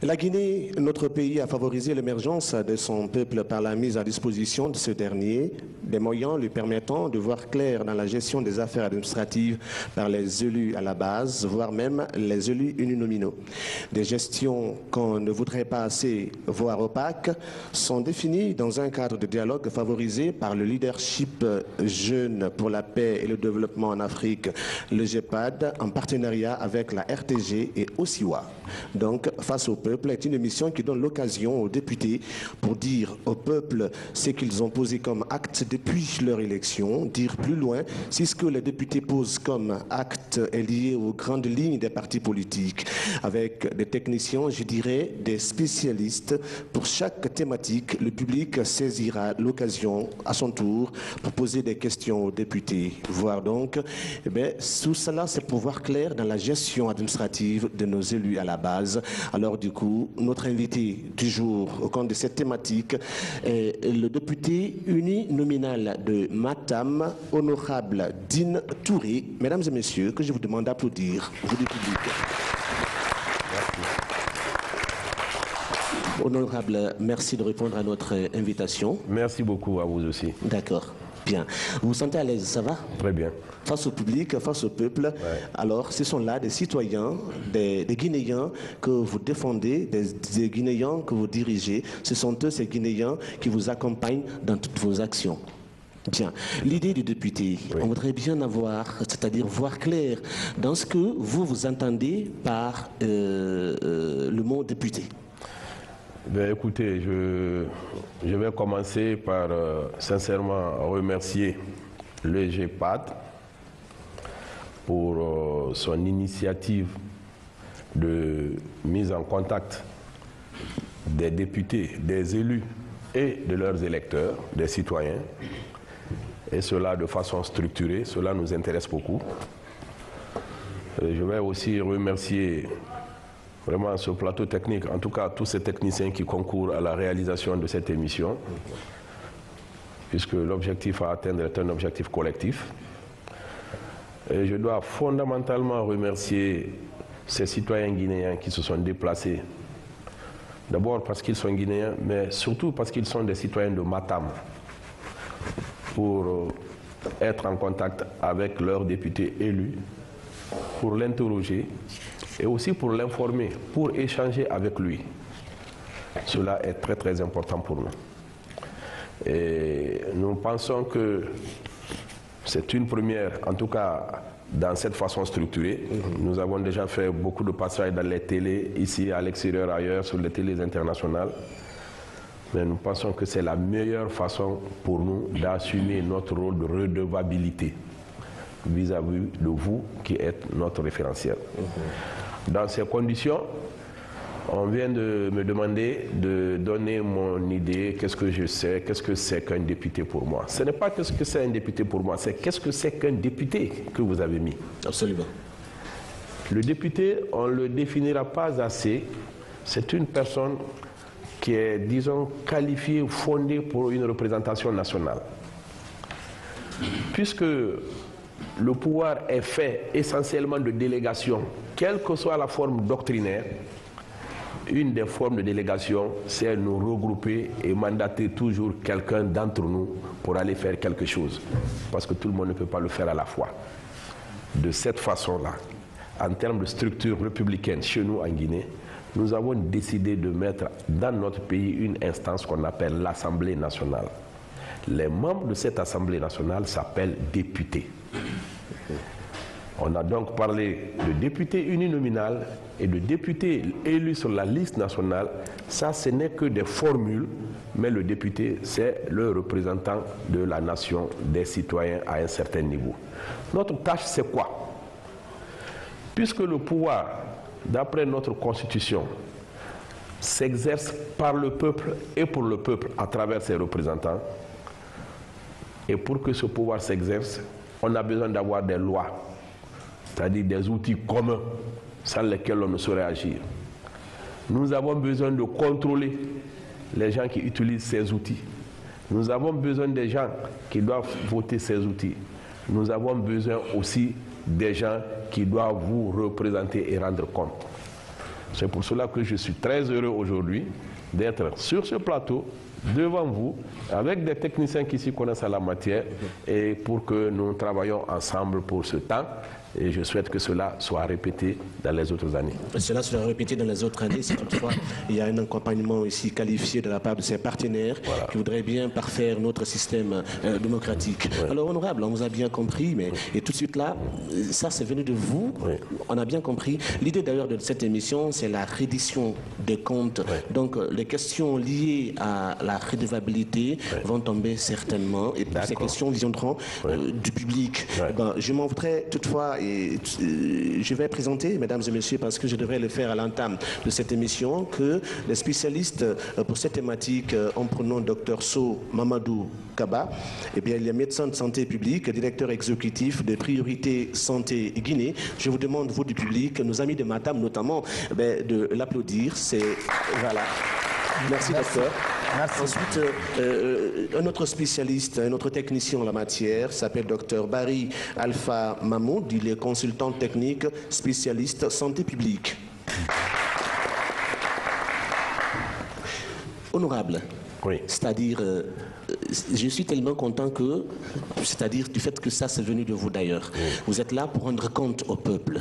La Guinée, notre pays, a favorisé l'émergence de son peuple par la mise à disposition de ce dernier des moyens lui permettant de voir clair dans la gestion des affaires administratives par les élus à la base, voire même les élus uninominaux. Des gestions qu'on ne voudrait pas assez voir opaques sont définies dans un cadre de dialogue favorisé par le leadership jeune pour la paix et le développement en Afrique, le GEPAD, en partenariat avec la RTG et OSIWA. Donc, face au peuple est une émission qui donne l'occasion aux députés pour dire au peuple ce qu'ils ont posé comme acte depuis leur élection, dire plus loin si ce que les députés posent comme acte est lié aux grandes lignes des partis politiques, avec des techniciens, je dirais, des spécialistes. Pour chaque thématique, le public saisira l'occasion à son tour pour poser des questions aux députés. Voir donc, tout cela, c'est pour voir clair dans la gestion administrative de nos élus à la base. Alors du coup, notre invité du jour au compte de cette thématique est le député uninominal de Matam, honorable Dine Touré. Mesdames et messieurs, que je vous demande d'applaudir, vous du public. Honorable, merci de répondre à notre invitation. Merci beaucoup à vous aussi. D'accord. Bien. Vous vous sentez à l'aise, ça va? Très bien. Face au public, face au peuple. Ouais. Alors, ce sont là des citoyens, des Guinéens que vous défendez, des Guinéens que vous dirigez. Ce sont eux, ces Guinéens, qui vous accompagnent dans toutes vos actions. Bien. L'idée du député, oui. On voudrait bien avoir, c'est-à-dire voir clair dans ce que vous entendez par le mot député. Bien, écoutez, je vais commencer par sincèrement remercier le GEPAD pour son initiative de mise en contact des députés, des élus et de leurs électeurs, des citoyens, et cela de façon structurée. Cela nous intéresse beaucoup. Je vais aussi remercier vraiment ce plateau technique, en tout cas tous ces techniciens qui concourent à la réalisation de cette émission, puisque l'objectif à atteindre est un objectif collectif. Et je dois fondamentalement remercier ces citoyens guinéens qui se sont déplacés, d'abord parce qu'ils sont guinéens, mais surtout parce qu'ils sont des citoyens de Matam, pour être en contact avec leurs députés élus, pour l'interroger, et aussi pour l'informer, pour échanger avec lui. Cela est très très important pour nous. Et nous pensons que c'est une première, en tout cas dans cette façon structurée. Nous avons déjà fait beaucoup de passages dans les télés, ici, à l'extérieur, ailleurs, sur les télés internationales. Mais nous pensons que c'est la meilleure façon pour nous d'assumer notre rôle de redevabilité vis-à-vis de vous qui êtes notre référentiel. Dans ces conditions, on vient de me demander de donner mon idée, qu'est-ce que je sais, qu'est-ce que c'est qu'un député pour moi. Ce n'est pas qu'est-ce que c'est un député pour moi, c'est qu'est-ce que c'est qu'un député que vous avez mis. Absolument. Le député, on ne le définira pas assez, c'est une personne qui est, disons, qualifiée, fondée pour une représentation nationale. Puisque le pouvoir est fait essentiellement de délégation, quelle que soit la forme doctrinaire, une des formes de délégation, c'est nous regrouper et mandater toujours quelqu'un d'entre nous pour aller faire quelque chose. Parce que tout le monde ne peut pas le faire à la fois. De cette façon-là, en termes de structure républicaine chez nous en Guinée, nous avons décidé de mettre dans notre pays une instance qu'on appelle l'Assemblée nationale. Les membres de cette Assemblée nationale s'appellent députés. On a donc parlé de député uninominal et de député élu sur la liste nationale. Ça, ce n'est que des formules, mais le député, c'est le représentant de la nation, des citoyens à un certain niveau. Notre tâche, c'est quoi? Puisque le pouvoir, d'après notre constitution, s'exerce par le peuple et pour le peuple à travers ses représentants, et pour que ce pouvoir s'exerce, on a besoin d'avoir des lois, c'est-à-dire des outils communs sans lesquels on ne saurait agir. Nous avons besoin de contrôler les gens qui utilisent ces outils. Nous avons besoin des gens qui doivent voter ces outils. Nous avons besoin aussi des gens qui doivent vous représenter et rendre compte. C'est pour cela que je suis très heureux aujourd'hui d'être sur ce plateau, devant vous, avec des techniciens qui s'y connaissent à la matière, et pour que nous travaillions ensemble pour ce temps. Et je souhaite que cela soit répété dans les autres années. Cela sera répété dans les autres années si toutefois il y a un accompagnement ici qualifié de la part de ses partenaires qui voudraient bien parfaire notre système démocratique. Alors honorable, on vous a bien compris, mais et tout de suite là, ça c'est venu de vous, on a bien compris. L'idée d'ailleurs de cette émission, c'est la reddition des comptes. Donc les questions liées à la redevabilité vont tomber certainement, et ces questions viendront du public. Ben, je m'en voudrais toutefois, et je vais présenter, mesdames et messieurs, parce que je devrais le faire à l'entame de cette émission, que les spécialistes pour cette thématique ont pour nom Dr So Mamadou Kaba. Eh bien, il est médecin de santé publique, directeur exécutif de Priorité Santé Guinée. Je vous demande, vous du public, nos amis de Matam notamment, de l'applaudir. C'est voilà. Merci, docteur. Merci. Ensuite, un autre spécialiste, un autre technicien en la matière s'appelle docteur Barry Alpha Mahmoud. Il est consultant technique, spécialiste santé publique. Honorable, c'est-à-dire, je suis tellement content que, c'est-à-dire du fait que ça c'est venu de vous d'ailleurs. Vous êtes là pour rendre compte au peuple.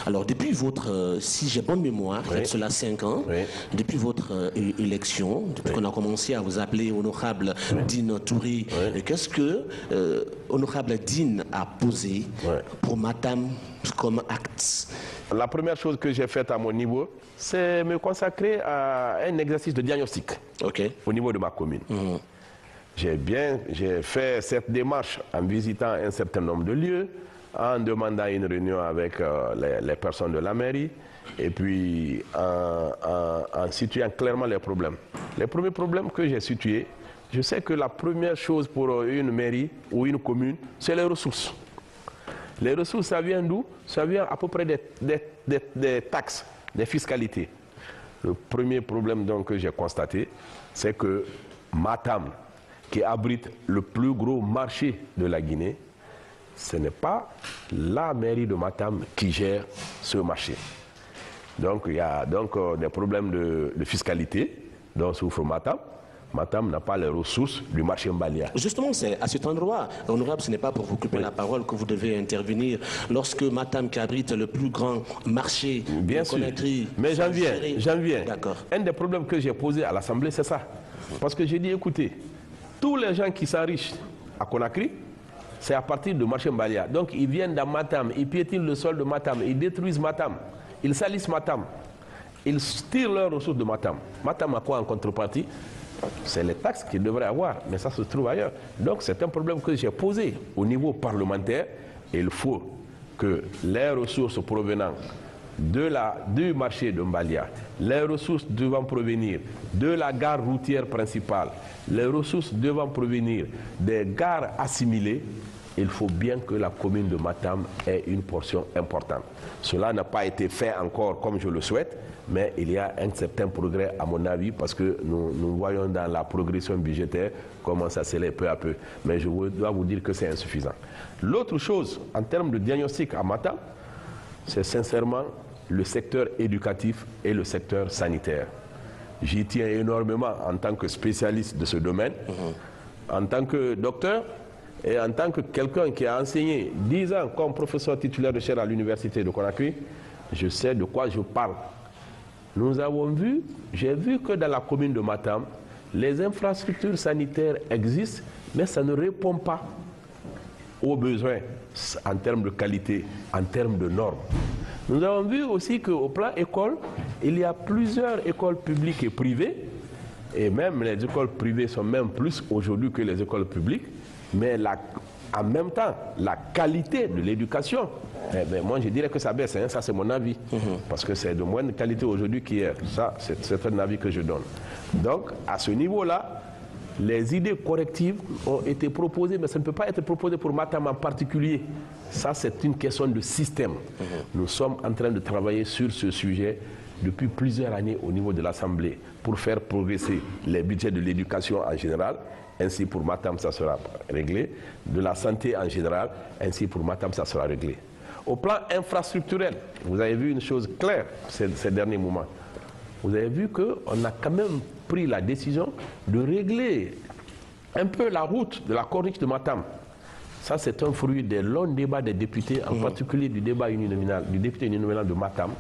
Alors depuis votre, si j'ai bonne mémoire, il y a cela 5 ans, depuis votre élection, depuis qu'on a commencé à vous appeler honorable Dine Touré, qu'est-ce que honorable Dine a posé pour Matam comme acte? La première chose que j'ai faite à mon niveau, c'est me consacrer à un exercice de diagnostic au niveau de ma commune. J'ai fait cette démarche en visitant un certain nombre de lieux, en demandant une réunion avec les personnes de la mairie, et puis en situant clairement les problèmes. Les premiers problèmes que j'ai situés, je sais que la première chose pour une mairie ou une commune, c'est les ressources. Les ressources, ça vient d'où? Ça vient à peu près des taxes, des fiscalités. Le premier problème donc, que j'ai constaté, c'est que Matam, qui abrite le plus gros marché de la Guinée, ce n'est pas la mairie de Matam qui gère ce marché. Donc il y a donc des problèmes de fiscalité dont souffre Matam. Matam n'a pas les ressources du marché Mbalia. Justement, c'est à cet endroit, honorable, ce n'est pas pour vous couper la parole que vous devez intervenir. Lorsque Matam, qui abrite le plus grand marché de Conakry... Mais j'en viens. D'accord. Un des problèmes que j'ai posé à l'Assemblée, c'est ça. Parce que j'ai dit, écoutez, tous les gens qui s'enrichissent à Conakry, c'est à partir du marché Mbalia. Donc ils viennent dans Matam, ils piétinent le sol de Matam, ils détruisent Matam, ils salissent Matam, ils tirent leurs ressources de Matam. Matam a quoi en contrepartie? C'est les taxes qu'ils devraient avoir, mais ça se trouve ailleurs. Donc c'est un problème que j'ai posé au niveau parlementaire. Et il faut que les ressources provenant du marché de Mbalia, les ressources devant provenir de la gare routière principale, les ressources devant provenir des gares assimilées, il faut bien que la commune de Matam ait une portion importante. Cela n'a pas été fait encore comme je le souhaite, mais il y a un certain progrès à mon avis parce que nous voyons dans la progression budgétaire comment ça s'élève peu à peu. Mais je dois vous dire que c'est insuffisant. L'autre chose, en termes de diagnostic à Matam, c'est sincèrement le secteur éducatif et le secteur sanitaire. J'y tiens énormément en tant que spécialiste de ce domaine, en tant que docteur et en tant que quelqu'un qui a enseigné 10 ans comme professeur titulaire de chaire à l'université de Conakry. Je sais de quoi je parle. Nous avons vu, j'ai vu que dans la commune de Matam, les infrastructures sanitaires existent, mais ça ne répond pas aux besoins en termes de qualité, en termes de normes. Nous avons vu aussi qu'au plan école, il y a plusieurs écoles publiques et privées, et même les écoles privées sont même plus aujourd'hui que les écoles publiques, mais en même temps, la qualité de l'éducation, moi je dirais que ça baisse, ça c'est mon avis, parce que c'est de moindre qualité aujourd'hui qu'hier. Ça, c'est un avis que je donne. Donc, à ce niveau-là, les idées correctives ont été proposées, mais ça ne peut pas être proposé pour Matam en particulier. Ça, c'est une question de système. Nous sommes en train de travailler sur ce sujet depuis plusieurs années au niveau de l'Assemblée pour faire progresser les budgets de l'éducation en général. Ainsi pour Matam, ça sera réglé. De la santé en général, ainsi pour Matam, ça sera réglé. Au plan infrastructurel, vous avez vu une chose claire ces derniers moments. vous avez vu qu'on a quand même pris la décision de régler un peu la route de la corniche de Matam. Ça, c'est un fruit des longs débats des députés, en particulier du débat uninominal, du député uninominal de Matam,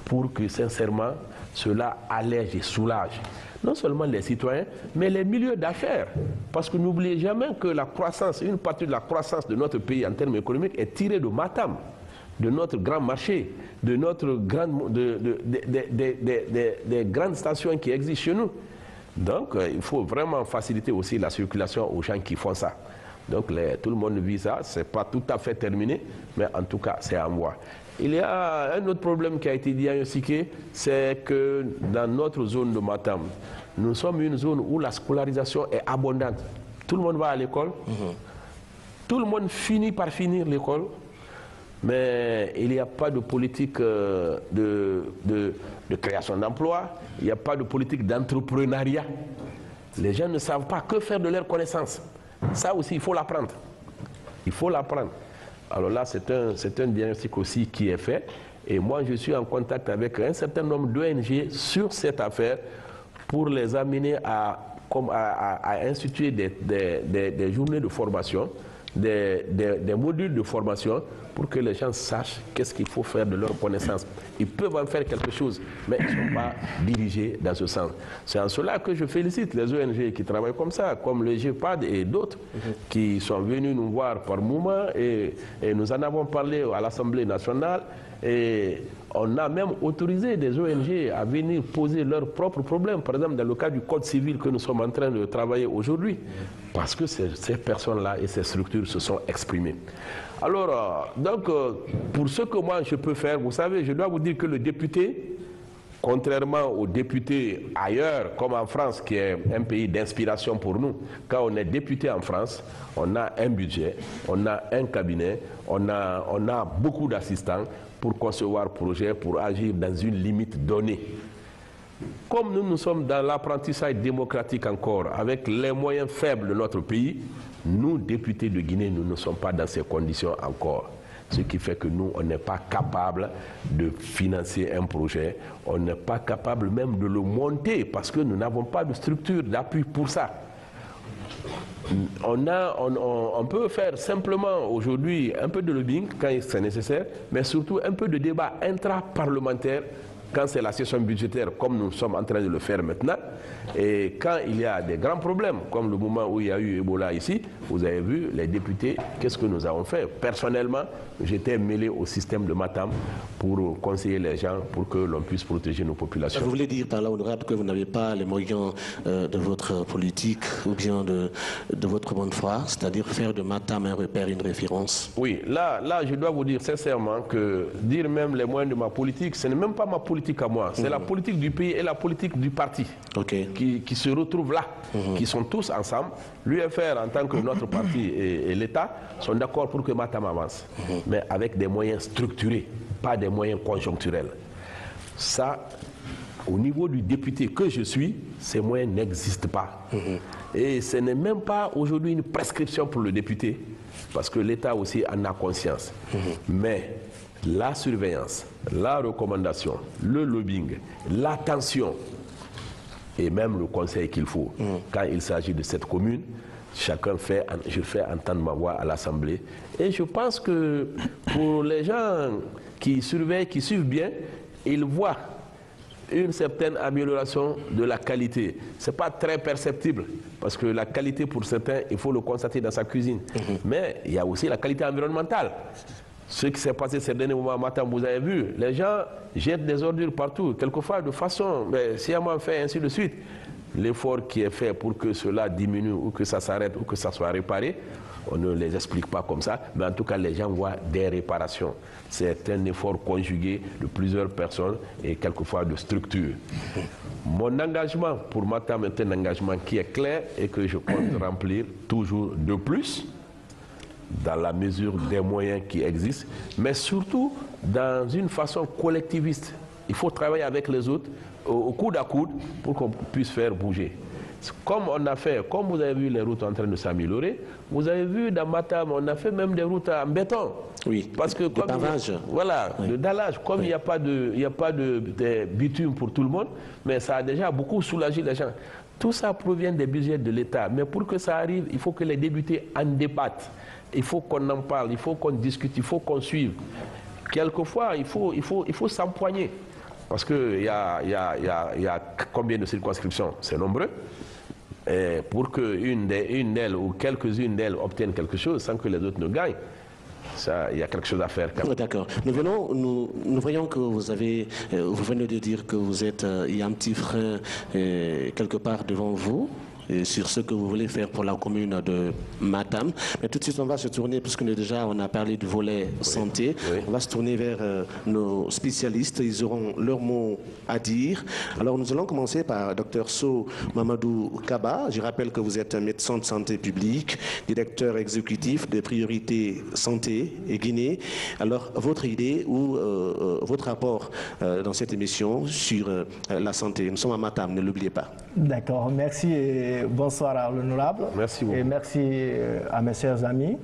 pour que, sincèrement, cela allège et soulage non seulement les citoyens, mais les milieux d'affaires. Parce que n'oubliez jamais que la croissance, une partie de la croissance de notre pays en termes économiques est tirée de Matam, de notre grand marché, de notre des grandes stations qui existent chez nous. Donc, il faut vraiment faciliter aussi la circulation aux gens qui font ça. Donc, tout le monde vit ça. Ce n'est pas tout à fait terminé, mais en tout cas, c'est en voie. Il y a un autre problème qui a été diagnostiqué, c'est que dans notre zone de Matam, nous sommes une zone où la scolarisation est abondante. Tout le monde va à l'école, tout le monde finit par finir l'école, mais il n'y a pas de politique de création d'emplois, il n'y a pas de politique d'entrepreneuriat. Les gens ne savent pas que faire de leurs connaissances. Ça aussi, il faut l'apprendre. Il faut l'apprendre. Alors là, c'est un diagnostic aussi qui est fait. Et moi, je suis en contact avec un certain nombre d'ONG sur cette affaire pour les amener à instituer des journées de formation, des modules de formation pour que les gens sachent qu'est-ce qu'il faut faire de leurs connaissances. Ils peuvent en faire quelque chose, mais ils ne sont pas dirigés dans ce sens. C'est en cela que je félicite les ONG qui travaillent comme ça, comme le GEPAD et d'autres qui sont venus nous voir par moment et nous en avons parlé à l'Assemblée nationale et on a même autorisé des ONG à venir poser leurs propres problèmes, par exemple dans le cas du Code civil que nous sommes en train de travailler aujourd'hui, parce que ces personnes-là et ces structures se sont exprimées. Alors, pour ce que moi je peux faire, vous savez, je dois vous dire que le député, contrairement aux députés ailleurs, comme en France, qui est un pays d'inspiration pour nous, quand on est député en France, on a un budget, on a un cabinet, on a beaucoup d'assistants pour concevoir projets, pour agir dans une limite donnée. Comme nous sommes dans l'apprentissage démocratique encore, avec les moyens faibles de notre pays, nous, députés de Guinée, nous ne sommes pas dans ces conditions encore. Ce qui fait que nous, on n'est pas capable de financer un projet, on n'est pas capable même de le monter parce que nous n'avons pas de structure d'appui pour ça. On peut faire simplement aujourd'hui un peu de lobbying quand c'est nécessaire, mais surtout un peu de débat intra-parlementaire quand c'est la session budgétaire, comme nous sommes en train de le faire maintenant. Et quand il y a des grands problèmes, comme le moment où il y a eu Ebola ici, vous avez vu, les députés, qu'est-ce que nous avons fait? Personnellement, j'étais mêlé au système de Matam pour conseiller les gens, pour que l'on puisse protéger nos populations. Vous voulez dire par là, honorable, que vous n'avez pas les moyens de votre politique ou bien de votre bonne foi, c'est-à-dire faire de Matam un repère, une référence? Oui, là, je dois vous dire sincèrement que dire même les moyens de ma politique, ce n'est même pas ma politique à moi, c'est la politique du pays et la politique du parti qui se retrouvent là, qui sont tous ensemble. L'UFR, en tant que notre parti et l'État, sont d'accord pour que Matam avance, mais avec des moyens structurés, pas des moyens conjoncturels. Ça, au niveau du député que je suis, ces moyens n'existent pas. Et ce n'est même pas aujourd'hui une prescription pour le député, parce que l'État aussi en a conscience. Mais la surveillance, la recommandation, le lobbying, l'attention et même le conseil qu'il faut. Quand il s'agit de cette commune, je fais entendre ma voix à l'Assemblée. Et je pense que pour les gens qui surveillent, qui suivent bien, ils voient une certaine amélioration de la qualité. Ce n'est pas très perceptible, parce que la qualité pour certains, il faut le constater dans sa cuisine. Mais il y a aussi la qualité environnementale. Ce qui s'est passé ces derniers moments matin, vous avez vu, les gens jettent des ordures partout, quelquefois de façon sciemment fait, ainsi de suite. L'effort qui est fait pour que cela diminue ou que ça s'arrête ou que ça soit réparé, on ne les explique pas comme ça, mais en tout cas les gens voient des réparations. C'est un effort conjugué de plusieurs personnes et quelquefois de structures. Mon engagement pour Matam est un engagement qui est clair et que je compte remplir toujours de plus, dans la mesure des moyens qui existent, mais surtout dans une façon collectiviste. Il faut travailler avec les autres au coude à coude pour qu'on puisse faire bouger. comme on a fait, comme vous avez vu les routes en train de s'améliorer, vous avez vu dans Matam, on a fait même des routes en béton. Oui, parce que comme voilà, oui. Le dallage, comme il n'y a pas de bitume pour tout le monde, mais ça a déjà beaucoup soulagé les gens. Tout ça provient des budgets de l'État. Mais pour que ça arrive, il faut que les députés en débattent. Il faut qu'on en parle, il faut qu'on discute, il faut qu'on suive. Quelquefois, il faut s'empoigner. Parce qu'il y a combien de circonscriptions? C'est nombreux. Et pour qu'une d'elles ou quelques-unes d'elles obtiennent quelque chose sans que les autres ne gagnent, il y a quelque chose à faire. D'accord. Nous voyons que vous venez de dire que il y a un petit frein quelque part devant vous. Sur ce que vous voulez faire pour la commune de Matam. Mais tout de suite, on va se tourner, puisque on a parlé du volet santé, on va se tourner vers nos spécialistes. Ils auront leur mot à dire. Alors, nous allons commencer par Dr So Mamadou Kaba. Je rappelle que vous êtes médecin de santé publique, directeur exécutif de Priorité Santé et Guinée. Alors, votre idée ou votre rapport dans cette émission sur la santé. Nous sommes à Matam, ne l'oubliez pas. D'accord, merci et bonsoir à l'honorable. Merci beaucoup. Et merci à mes chers amis.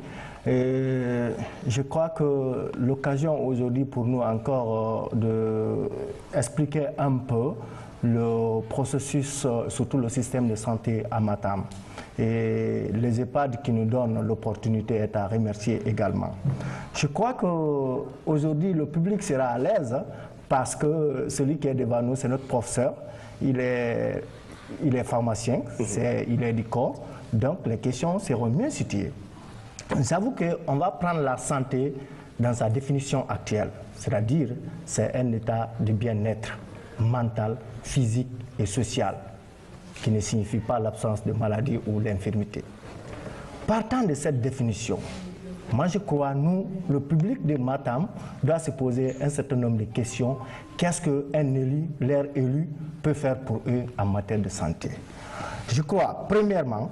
Et je crois que l'occasion aujourd'hui pour nous encore d'expliquer un peu le processus, surtout le système de santé à Matam. Et les EHPAD qui nous donnent l'opportunité est à remercier également. Je crois qu'aujourd'hui le public sera à l'aise parce que celui qui est devant nous, c'est notre professeur. Il est pharmacien, il est du corps, donc les questions seront mieux situées. J'avoue qu'on va prendre la santé dans sa définition actuelle, c'est-à-dire c'est un état de bien-être mental, physique et social, qui ne signifie pas l'absence de maladie ou l'infirmité. Partant de cette définition, moi je crois, nous, le public de Matam doit se poser un certain nombre de questions. Qu'est-ce qu'un élu, leur élu, peut faire pour eux en matière de santé? Je crois, premièrement,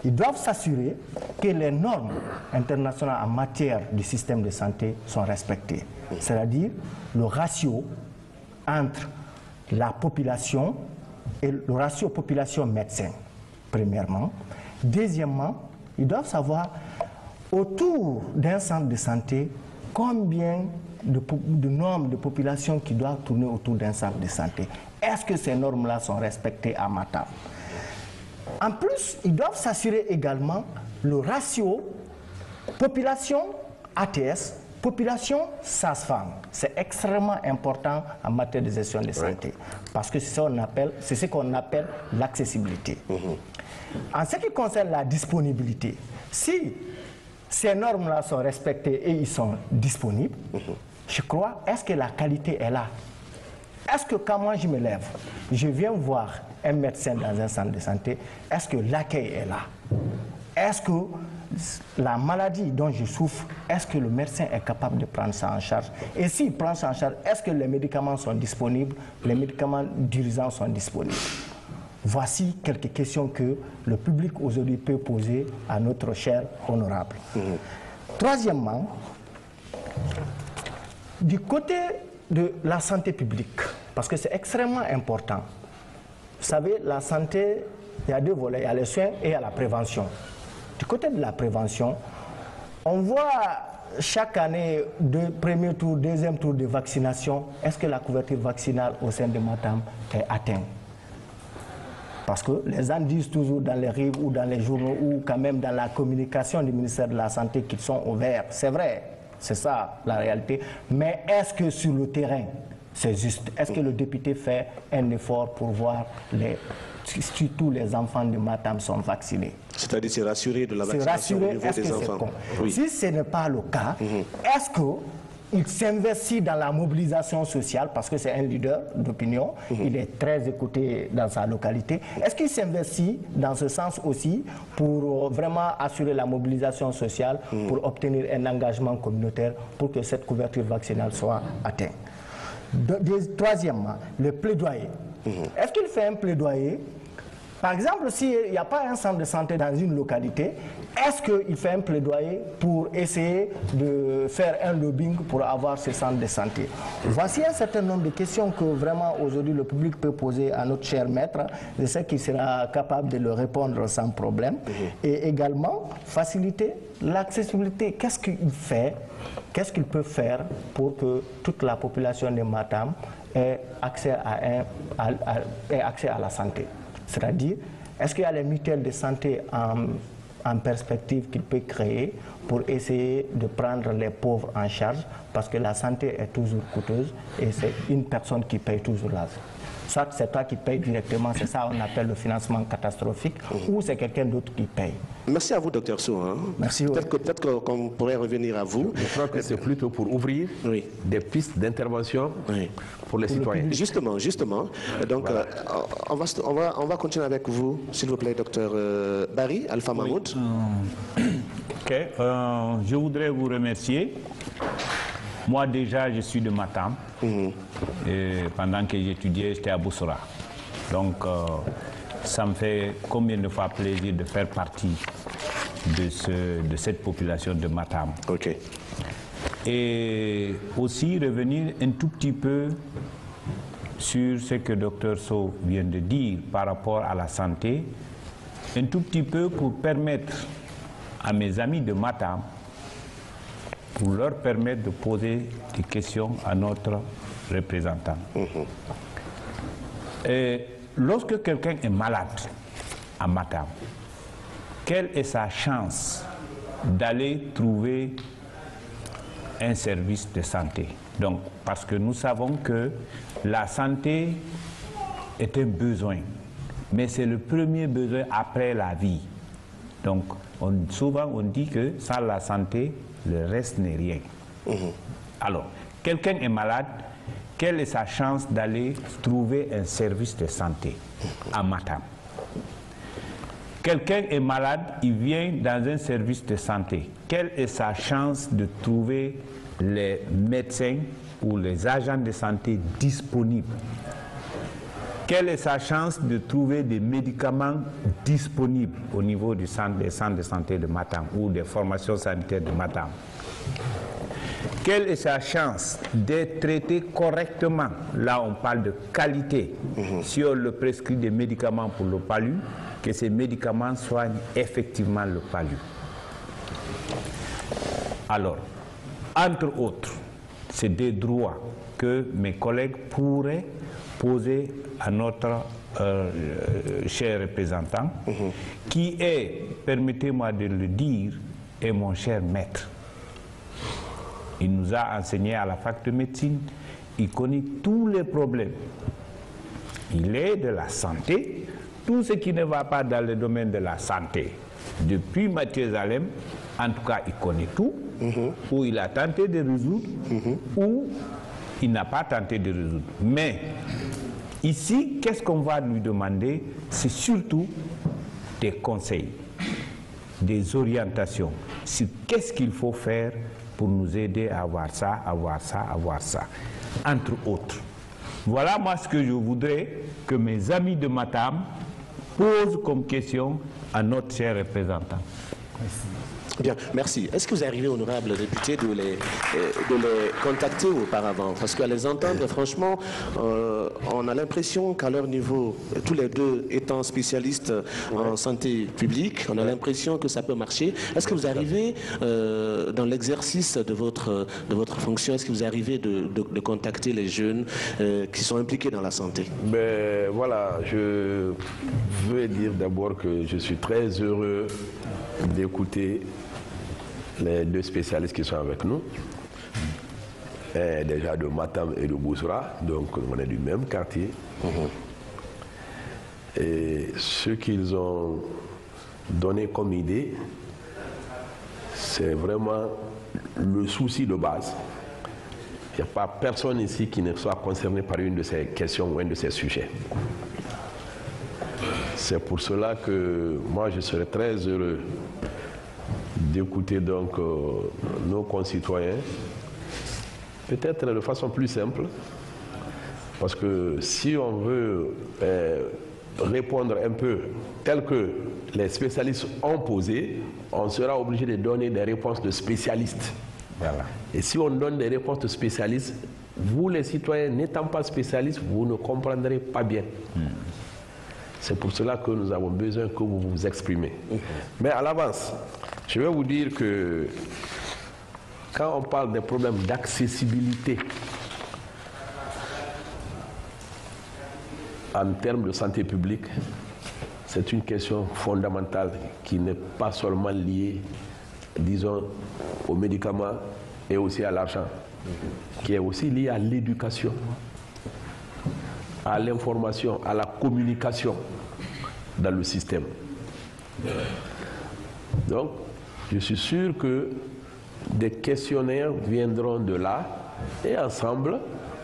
ils doivent s'assurer que les normes internationales en matière du système de santé sont respectées. C'est-à-dire le ratio entre la population et le ratio population-médecin, premièrement. Deuxièmement, ils doivent savoir autour d'un centre de santé, combien de normes de population qui doivent tourner autour d'un centre de santé. Est-ce que ces normes-là sont respectées à Matam? En plus, ils doivent s'assurer également le ratio population ATS, population sage-femme. C'est extrêmement important en matière de gestion de santé, parce que c'est ce qu'on appelle l'accessibilité. En ce qui concerne la disponibilité, si ces normes-là sont respectées et ils sont disponibles, je crois, est-ce que la qualité est là? Est-ce que quand moi je me lève, je viens voir un médecin dans un centre de santé, est-ce que l'accueil est là? Est-ce que la maladie dont je souffre, est-ce que le médecin est capable de prendre ça en charge? Et s'il prend ça en charge, est-ce que les médicaments sont disponibles? Les médicaments d'urgence sont disponibles? Voici quelques questions que le public aujourd'hui peut poser à notre cher honorable. Troisièmement, du côté de la santé publique, parce que c'est extrêmement important. Vous savez, la santé, il y a deux volets, il y a les soins et il y a la prévention. Du côté de la prévention, on voit chaque année, premier tour, deuxième tour de vaccination, est-ce que la couverture vaccinale au sein de Matam est atteinte? Parce que les gens disent toujours dans les livres ou dans les journaux ou quand même dans la communication du ministère de la Santé qu'ils sont ouverts. C'est vrai, c'est ça la réalité. Mais est-ce que sur le terrain, c'est juste? Est-ce que le député fait un effort pour voir si tous les enfants de Matam sont vaccinés? C'est-à-dire se rassurer de la vaccination au niveau des enfants. Oui. Si ce n'est pas le cas, est-ce que il s'investit dans la mobilisation sociale, parce que c'est un leader d'opinion, il est très écouté dans sa localité. Est-ce qu'il s'investit dans ce sens aussi pour vraiment assurer la mobilisation sociale, pour obtenir un engagement communautaire pour que cette couverture vaccinale soit atteinte? Troisièmement, le plaidoyer. Est-ce qu'il fait un plaidoyer Par exemple, s'il n'y a pas un centre de santé dans une localité, est-ce qu'il fait un plaidoyer pour essayer de faire un lobbying pour avoir ce centre de santé? Voici un certain nombre de questions que vraiment aujourd'hui le public peut poser à notre cher maître. Je sais qu'il sera capable de le répondre sans problème. Et également, faciliter l'accessibilité. Qu'est-ce qu'il fait? Qu'est-ce qu'il peut faire pour que toute la population de Matam ait accès à la santé? C'est-à-dire, est-ce qu'il y a les mutuelles de santé en perspective qu'il peut créer pour essayer de prendre les pauvres en charge, parce que la santé est toujours coûteuse et c'est une personne qui paye toujours la vie. Soit c'est toi qui payes directement, c'est ça qu'on appelle le financement catastrophique, ou c'est quelqu'un d'autre qui paye. Merci à vous, Dr Sow. Merci. Peut-être qu'on pourrait revenir à vous. Je crois que c'est plutôt pour ouvrir des pistes d'intervention pour les citoyens. Justement. Donc, voilà. on va continuer avec vous, s'il vous plaît, Dr Barry Alpha Mahmoud. Je voudrais vous remercier. Moi déjà, je suis de Matam. Et pendant que j'étudiais, j'étais à Boussora. Donc, ça me fait combien de fois plaisir de faire partie de cette population de Matam. Ok. Et aussi revenir un tout petit peu sur ce que Dr Sow vient de dire par rapport à la santé, un tout petit peu pour permettre à mes amis de Matam, pour leur permettre de poser des questions à notre représentant. Et lorsque quelqu'un est malade à Matam, quelle est sa chance d'aller trouver un service de santé? Donc, parce que nous savons que la santé est un besoin, mais c'est le premier besoin après la vie. Donc, souvent on dit que sans la santé, le reste n'est rien. Alors, quelqu'un est malade, quelle est sa chance d'aller trouver un service de santé à Matam? Quelqu'un est malade, il vient dans un service de santé. Quelle est sa chance de trouver les médecins ou les agents de santé disponibles? Quelle est sa chance de trouver des médicaments disponibles au niveau des centres de santé de Matam ou des formations sanitaires de Matam? Quelle est sa chance d'être traité correctement? Là, on parle de qualité. Si on le prescrit des médicaments pour le palu, que ces médicaments soignent effectivement le palu. Alors, entre autres, c'est des droits que mes collègues pourraient poser à notre cher représentant, qui est, permettez-moi de le dire, est mon cher maître. Il nous a enseigné à la fac de médecine, il connaît tous les problèmes. Il est de la santé, tout ce qui ne va pas dans le domaine de la santé. Depuis Mathieu Zalem, en tout cas, il connaît tout, ou il a tenté de résoudre, ou il n'a pas tenté de résoudre. Mais ici, qu'est-ce qu'on va lui demander? C'est surtout des conseils, des orientations sur qu'est-ce qu'il faut faire pour nous aider à avoir ça, avoir ça, avoir ça, entre autres. Voilà moi ce que je voudrais que mes amis de Matam posent comme question à notre cher représentant. Merci. Bien, merci. Est-ce que vous arrivez, honorable député, de les contacter auparavant? Parce qu'à les entendre, franchement, on a l'impression qu'à leur niveau, tous les deux étant spécialistes en santé publique, on a l'impression que ça peut marcher. Est-ce que vous arrivez, dans l'exercice de votre fonction, est-ce que vous arrivez de contacter les jeunes qui sont impliqués dans la santé? Ben, voilà, je veux dire d'abord que je suis très heureux d'écouter les deux spécialistes qui sont avec nous, déjà de Matam et de Boussora, donc on est du même quartier. Et ce qu'ils ont donné comme idée, c'est vraiment le souci de base. Il n'y a pas personne ici qui ne soit concerné par une de ces questions ou un de ces sujets. C'est pour cela que moi je serais très heureux d'écouter donc nos concitoyens, peut-être de façon plus simple, parce que si on veut répondre un peu tel que les spécialistes ont posé, on sera obligé de donner des réponses de spécialistes. Voilà. Et si on donne des réponses de spécialistes, vous les citoyens n'étant pas spécialistes, vous ne comprendrez pas bien. C'est pour cela que nous avons besoin que vous vous exprimez. Mais à l'avance, je vais vous dire que quand on parle des problèmes d'accessibilité en termes de santé publique, c'est une question fondamentale qui n'est pas seulement liée, disons, aux médicaments et aussi à l'argent, qui est aussi liée à l'éducation, à l'information, à la communication dans le système. Donc, je suis sûr que des questionnaires viendront de là et ensemble,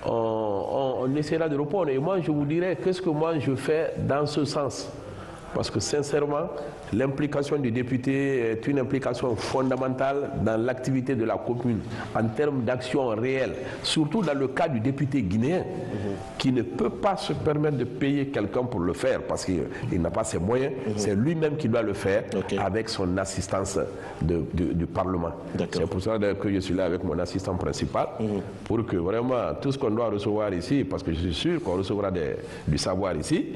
on essaiera de répondre. Et moi, je vous dirai qu'est-ce que moi je fais dans ce sens. Parce que sincèrement, l'implication du député est une implication fondamentale dans l'activité de la commune en termes d'action réelle, surtout dans le cas du député guinéen qui ne peut pas se permettre de payer quelqu'un pour le faire parce qu'il n'a pas ses moyens. C'est lui-même qui doit le faire avec son assistance du Parlement. C'est pour ça que je suis là avec mon assistant principal pour que vraiment tout ce qu'on doit recevoir ici, parce que je suis sûr qu'on recevra du savoir ici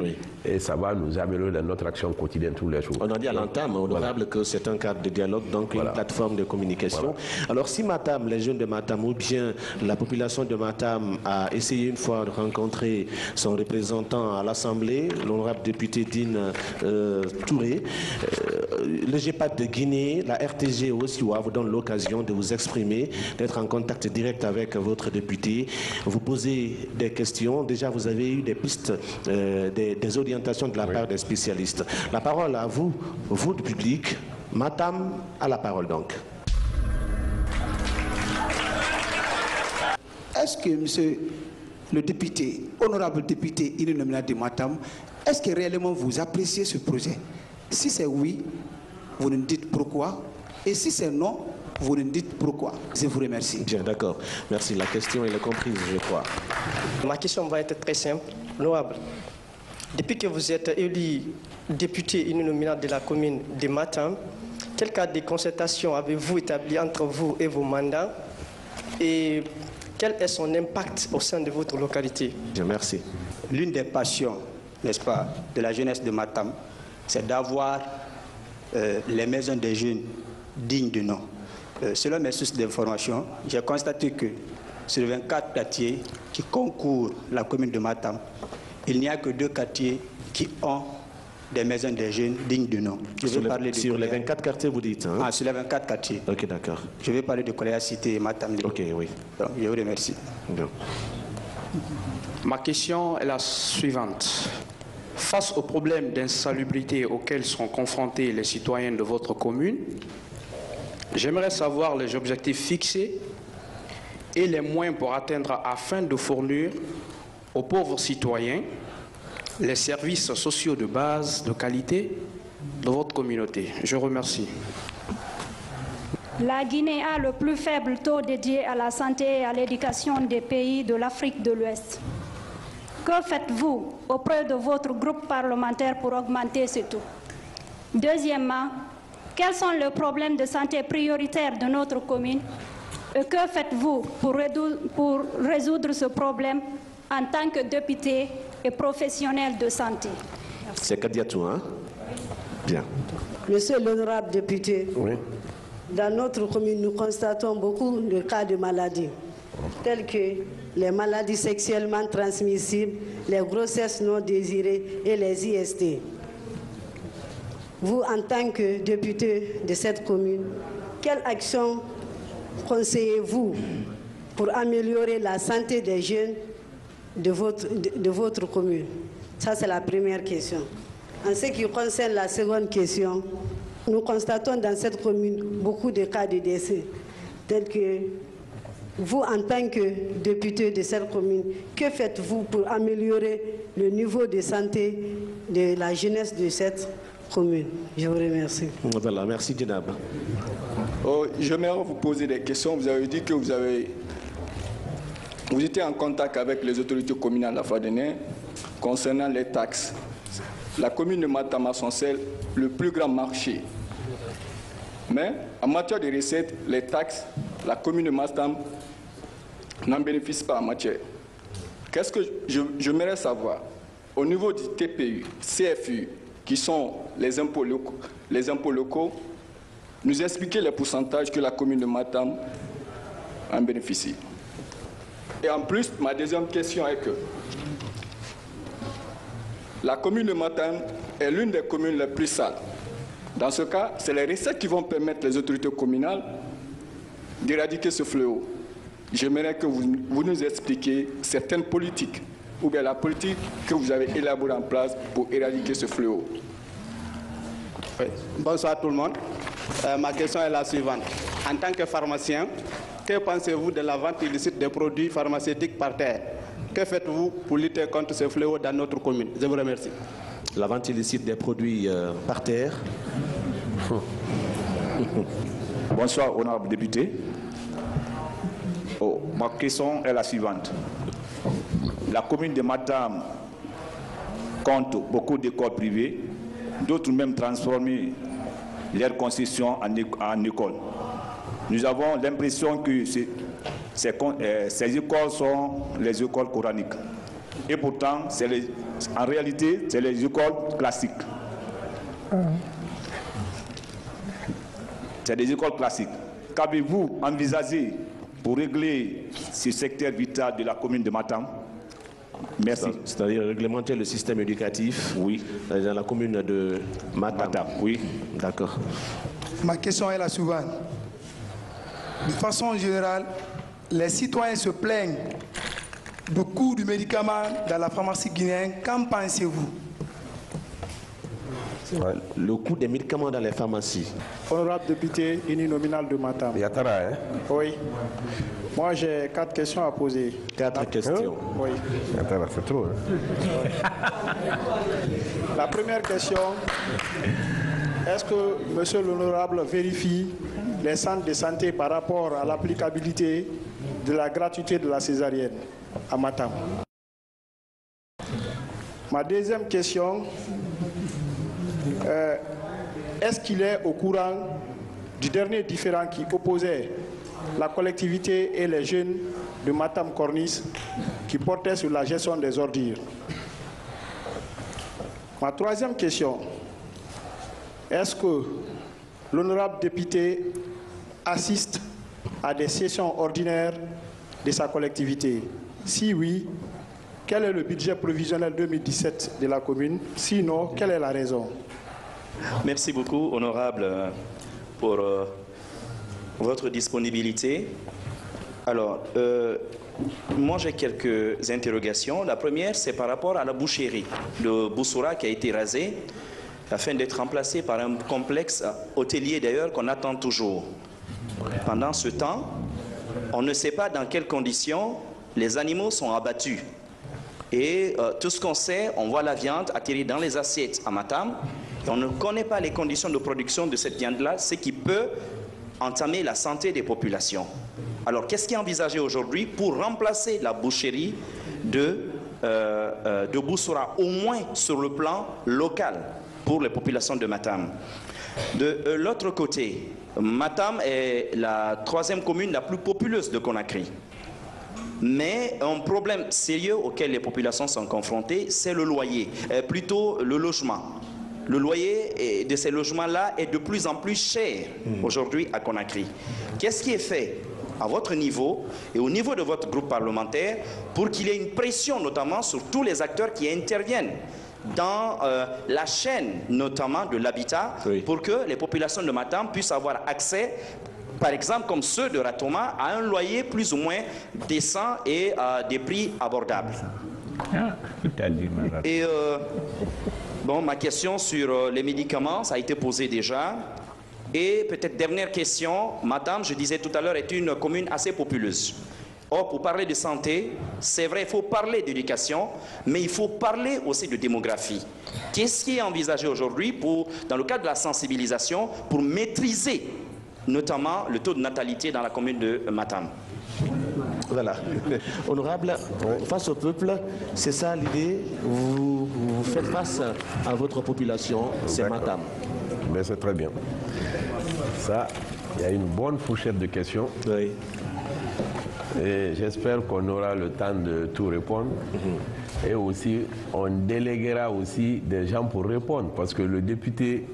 et ça va nous améliorer dans notre action quotidienne tous les jours. On a dit à l'entame, honorable, que c'est un cadre de dialogue, donc une plateforme de communication. Alors si Matam, les jeunes de Matam ou bien la population de Matam a essayé une fois de rencontrer son représentant à l'Assemblée, l'honorable député Dine Touré, le GEPAD de Guinée, la RTG aussi vous donne l'occasion de vous exprimer, d'être en contact direct avec votre député, vous posez des questions. Déjà, vous avez eu des pistes, des orientations de la part des spécialistes. La parole à vous, vous le public. Matam a la parole donc. Est-ce que monsieur le député, honorable député uninominal de Matam, est-ce que réellement vous appréciez ce projet? Si c'est oui, vous nous dites pourquoi. Et si c'est non, vous nous dites pourquoi. Je vous remercie. Bien, d'accord. Merci. La question est comprise, je crois. Ma question va être très simple. Honorable, depuis que vous êtes élu député uninominal de la commune de Matam, quel cas de concertation avez-vous établi entre vous et vos mandats et quel est son impact au sein de votre localité? Bien, merci. L'une des passions, n'est-ce pas, de la jeunesse de Matam, c'est d'avoir les maisons des jeunes dignes de nom. Selon mes sources d'information, j'ai constaté que sur les 24 quartiers qui concourent la commune de Matam, il n'y a que 2 quartiers qui ont des maisons des jeunes dignes de nom. Sur les 24 quartiers, vous dites hein? Sur les 24 quartiers. Ok, d'accord. Je vais parler de Koléa Cité et Matam. Ok, oui. Donc, je vous remercie. Bien. Ma question est la suivante. Face aux problèmes d'insalubrité auxquels sont confrontés les citoyens de votre commune, j'aimerais savoir les objectifs fixés et les moyens pour atteindre afin de fournir aux pauvres citoyens les services sociaux de base, de qualité de votre communauté. Je vous remercie. La Guinée a le plus faible taux dédié à la santé et à l'éducation des pays de l'Afrique de l'Ouest. Que faites-vous auprès de votre groupe parlementaire pour augmenter ce taux? Deuxièmement, quels sont les problèmes de santé prioritaires de notre commune et que faites-vous pour résoudre ce problème en tant que député et professionnel de santé? C'est Kadiatou, hein? Bien. Monsieur l'honorable député, dans notre commune, nous constatons beaucoup de cas de maladies, tels que les maladies sexuellement transmissibles, les grossesses non désirées et les IST. Vous, en tant que député de cette commune, quelle action conseillez-vous pour améliorer la santé des jeunes de votre commune? Ça, c'est la première question. En ce qui concerne la seconde question, nous constatons dans cette commune beaucoup de cas de décès, tels que vous, en tant que député de cette commune, que faites-vous pour améliorer le niveau de santé de la jeunesse de cette commune? Je vous remercie. Voilà, merci Dinab. J'aimerais vous poser des questions. Vous avez dit que vous étiez en contact avec les autorités communales la fois dernière concernant les taxes. la commune de Matam-Assoncel le plus grand marché. Mais en matière de recettes, les taxes, la commune de Matam n'en bénéficie pas en matière. Qu'est-ce que j'aimerais savoir? Au niveau du TPU, CFU, qui sont les impôts locaux, nous expliquer les pourcentages que la commune de Matam en bénéficie. Et en plus, ma deuxième question est que la commune de Matam est l'une des communes les plus sales. Dans ce cas, c'est les recettes qui vont permettre les autorités communales d'éradiquer ce fléau. J'aimerais que vous nous expliquiez certaines politiques, ou bien la politique que vous avez élaborée en place pour éradiquer ce fléau. Oui. Bonsoir tout le monde. Ma question est la suivante. En tant que pharmacien, que pensez-vous de la vente illicite des produits pharmaceutiques par terre? Que faites-vous pour lutter contre ce fléau dans notre commune? Je vous remercie. La vente illicite des produits par terre. Bonsoir, honorable député. Ma question est la suivante. La commune de Matam compte beaucoup d'écoles privées, d'autres même transformé leurs concessions en écoles. Nous avons l'impression que ces écoles sont les écoles coraniques. Et pourtant, en réalité, c'est les écoles classiques. C'est des écoles classiques. Qu'avez-vous envisagé pour régler ce secteur vital de la commune de Matam? Merci. C'est-à-dire réglementer le système éducatif, oui, dans la commune de Matam. Oui. D'accord. Ma question est la suivante. De façon générale, les citoyens se plaignent du coût du médicament dans la pharmacie guinéenne. Qu'en pensez-vous? Le coût des médicaments dans les pharmacies. Honorable député uninominal de Matam. Yatara, hein? Oui. Moi, j'ai 4 questions à poser. 4 questions. Oui. Yatara, c'est trop. Hein? La première question, est-ce que monsieur l'honorable vérifie les centres de santé par rapport à l'applicabilité de la gratuité de la césarienne à Matam? Ma deuxième question, est-ce qu'il est au courant du dernier différend qui opposait la collectivité et les jeunes de Matam Corniche qui portait sur la gestion des ordures? Ma troisième question, est-ce que l'honorable député assiste à des sessions ordinaires de sa collectivité? Si oui, quel est le budget prévisionnel 2017 de la commune? Sinon, quelle est la raison? Merci beaucoup, honorable, pour votre disponibilité. Alors, moi j'ai quelques interrogations. La première, c'est par rapport à la boucherie de Boussoura qui a été rasée afin d'être remplacée par un complexe hôtelier d'ailleurs qu'on attend toujours. Pendant ce temps, on ne sait pas dans quelles conditions les animaux sont abattus. Et tout ce qu'on sait, on voit la viande atterrir dans les assiettes à Matam. Et on ne connaît pas les conditions de production de cette viande-là, ce qui peut entamer la santé des populations. Alors, qu'est-ce qui est envisagé aujourd'hui pour remplacer la boucherie de Boussoura, au moins sur le plan local, pour les populations de Matam? De l'autre côté, Matam est la 3e commune la plus populeuse de Conakry. Mais un problème sérieux auquel les populations sont confrontées, c'est le loyer, plutôt le logement. Le loyer de ces logements-là est de plus en plus cher aujourd'hui à Conakry. Qu'est-ce qui est fait à votre niveau et au niveau de votre groupe parlementaire pour qu'il y ait une pression notamment sur tous les acteurs qui interviennent dans la chaîne notamment de l'habitat, pour que les populations de Matam puissent avoir accès, par exemple comme ceux de Ratoma, à un loyer plus ou moins décent et à des prix abordables? Et bon, ma question sur les médicaments, ça a été posé déjà. Et peut-être dernière question, Matam, je disais tout à l'heure, est une commune assez populeuse. Or, pour parler de santé, c'est vrai, il faut parler d'éducation, mais il faut parler aussi de démographie. Qu'est-ce qui est envisagé aujourd'hui dans le cadre de la sensibilisation, pour maîtriser notamment le taux de natalité dans la commune de Matam? Voilà. Honorable, face au peuple, c'est ça l'idée, vous faites face à votre population, c'est Matam. Mais c'est très bien. Ça, il y a une bonne fourchette de questions. Oui. Et j'espère qu'on aura le temps de tout répondre. Et aussi, on déléguera aussi des gens pour répondre. Parce que le député,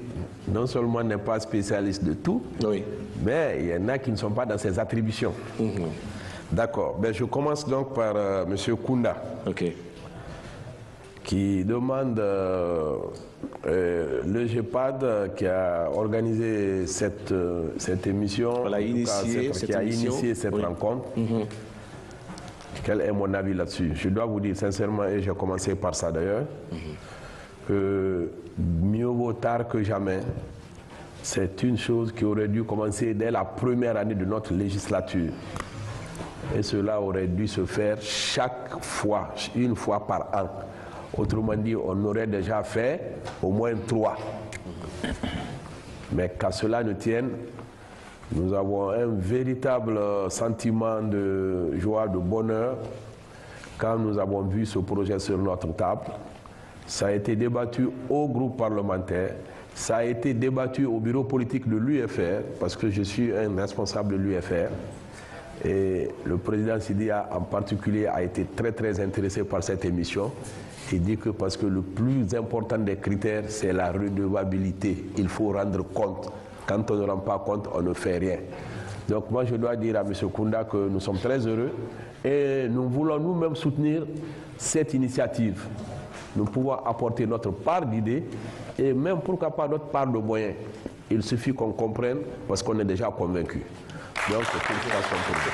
non seulement n'est pas spécialiste de tout, mais il y en a qui ne sont pas dans ses attributions. D'accord. Ben, je commence donc par M. Kounda. Qui demande le GEPAD qui a organisé cette émission, qui a initié cette rencontre. Quel est mon avis là-dessus? Je dois vous dire sincèrement, et j'ai commencé par ça d'ailleurs, que mieux vaut tard que jamais. C'est une chose qui aurait dû commencer dès la première année de notre législature. Et cela aurait dû se faire chaque fois, une fois par an. Autrement dit, on aurait déjà fait au moins 3. Mais qu'à cela ne tienne, nous avons un véritable sentiment de joie, de bonheur, quand nous avons vu ce projet sur notre table. Ça a été débattu au groupe parlementaire, ça a été débattu au bureau politique de l'UFR, parce que je suis un responsable de l'UFR. Et le président Sidia en particulier a été très intéressé par cette émission. Il dit que parce que le plus important des critères, c'est la redevabilité. Il faut rendre compte. Quand on ne rend pas compte, on ne fait rien. Donc moi, je dois dire à M. Kounda que nous sommes très heureux et nous voulons nous-mêmes soutenir cette initiative. Nous pouvons apporter notre part d'idées et même, pourquoi pas, notre part de moyens. Il suffit qu'on comprenne parce qu'on est déjà convaincu. Donc, félicitations pour vous.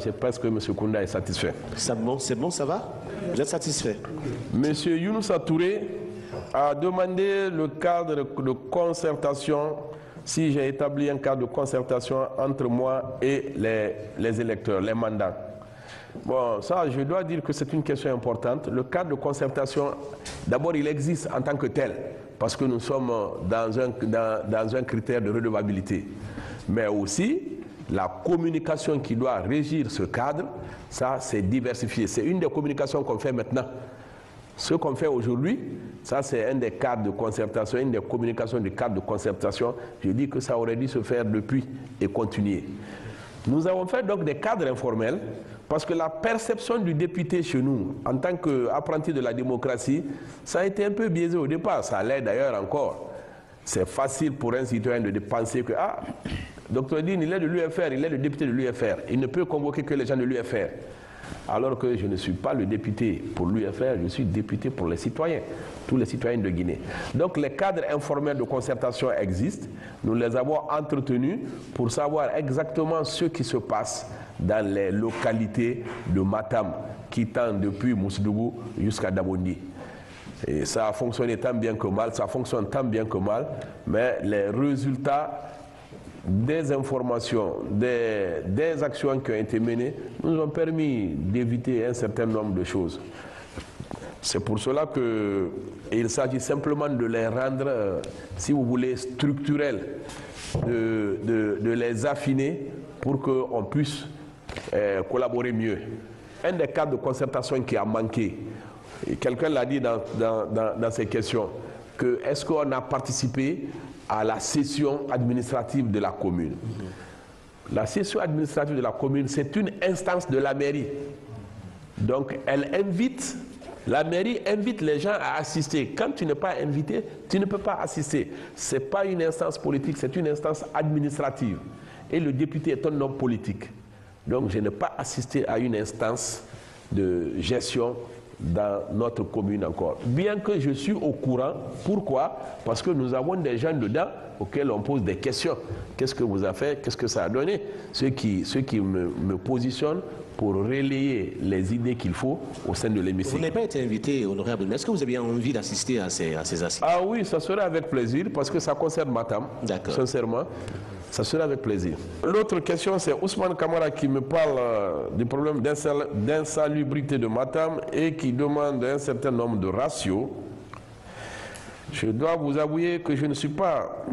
Je pense que M. Kounda est satisfait. C'est bon, ça va? Vous êtes satisfait? M. Younoussa Touré a demandé le cadre de concertation, si j'ai établi un cadre de concertation entre moi et les électeurs, les mandats. Bon, ça, je dois dire que c'est une question importante. Le cadre de concertation, d'abord, il existe en tant que tel, parce que nous sommes dans un critère de redevabilité. Mais aussi, la communication qui doit régir ce cadre, ça, c'est diversifié. C'est une des communications qu'on fait maintenant. Ce qu'on fait aujourd'hui, ça, c'est un des cadres de concertation, une des communications du cadre de concertation. Je dis que ça aurait dû se faire depuis et continuer. Nous avons fait donc des cadres informels parce que la perception du député chez nous, en tant qu'apprenti de la démocratie, ça a été un peu biaisé au départ. Ça l'est d'ailleurs encore. C'est facile pour un citoyen de penser que, ah, Dr Dine, il est de l'UFR, il est le député de l'UFR. Il ne peut convoquer que les gens de l'UFR. Alors que je ne suis pas le député pour l'UFR, je suis député pour les citoyens, tous les citoyens de Guinée. Donc les cadres informels de concertation existent. Nous les avons entretenus pour savoir exactement ce qui se passe dans les localités de Matam, qui tendent depuis Moussodougou jusqu'à Dabondi. Et ça a fonctionné tant bien que mal, ça fonctionne tant bien que mal, mais les résultats des informations, des actions qui ont été menées nous ont permis d'éviter un certain nombre de choses. C'est pour cela qu'il s'agit simplement de les rendre, si vous voulez, structurels, de les affiner pour qu'on puisse collaborer mieux. Un des cadres de concertation qui a manqué, quelqu'un l'a dit dans ces questions, que est-ce qu'on a participé à la session administrative de la commune. La session administrative de la commune, c'est une instance de la mairie. Donc, la mairie invite les gens à assister. Quand tu n'es pas invité, tu ne peux pas assister. Ce n'est pas une instance politique, c'est une instance administrative. Et le député est un homme politique. Donc, je n'ai pas assisté à une instance de gestion dans notre commune encore. Bien que je suis au courant. Pourquoi? Parce que nous avons des gens dedans auxquels on pose des questions. Qu'est-ce que vous avez fait? Qu'est-ce que ça a donné? Ceux qui me positionnent pour relayer les idées qu'il faut au sein de l'hémicycle. Vous n'avez pas été invité, honorable, mais est-ce que vous avez envie d'assister à ces assises? Ah oui, ça serait avec plaisir, parce que ça concerne Matam, sincèrement. Ça serait avec plaisir. L'autre question, c'est Ousmane Kamara qui me parle du problème d'insalubrité de Matam et qui demande un certain nombre de ratios. Je dois vous avouer que je ne suis pas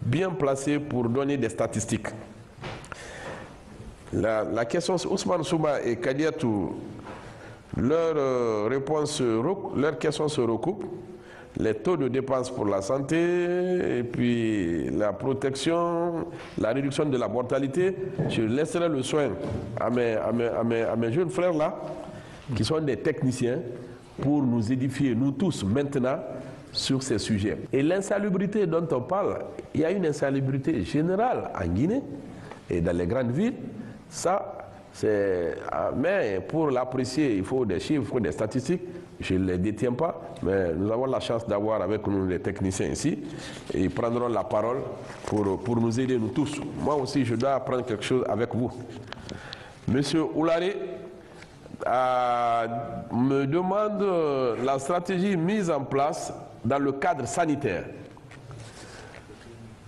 bien placé pour donner des statistiques. La question, Ousmane Souma et Kadiatou, leurs questions se recoupent. Les taux de dépenses pour la santé, et puis la protection, la réduction de la mortalité. Je laisserai le soin à mes jeunes frères là, qui sont des techniciens, pour nous édifier, nous tous, maintenant, sur ces sujets. Et l'insalubrité dont on parle, il y a une insalubrité générale en Guinée et dans les grandes villes. Ça, c'est... Mais pour l'apprécier, il faut des chiffres, il faut des statistiques. Je ne les détiens pas, mais nous avons la chance d'avoir avec nous les techniciens ici. Et ils prendront la parole pour nous aider, nous tous. Moi aussi, je dois apprendre quelque chose avec vous. Monsieur Oulare me demande la stratégie mise en place dans le cadre sanitaire.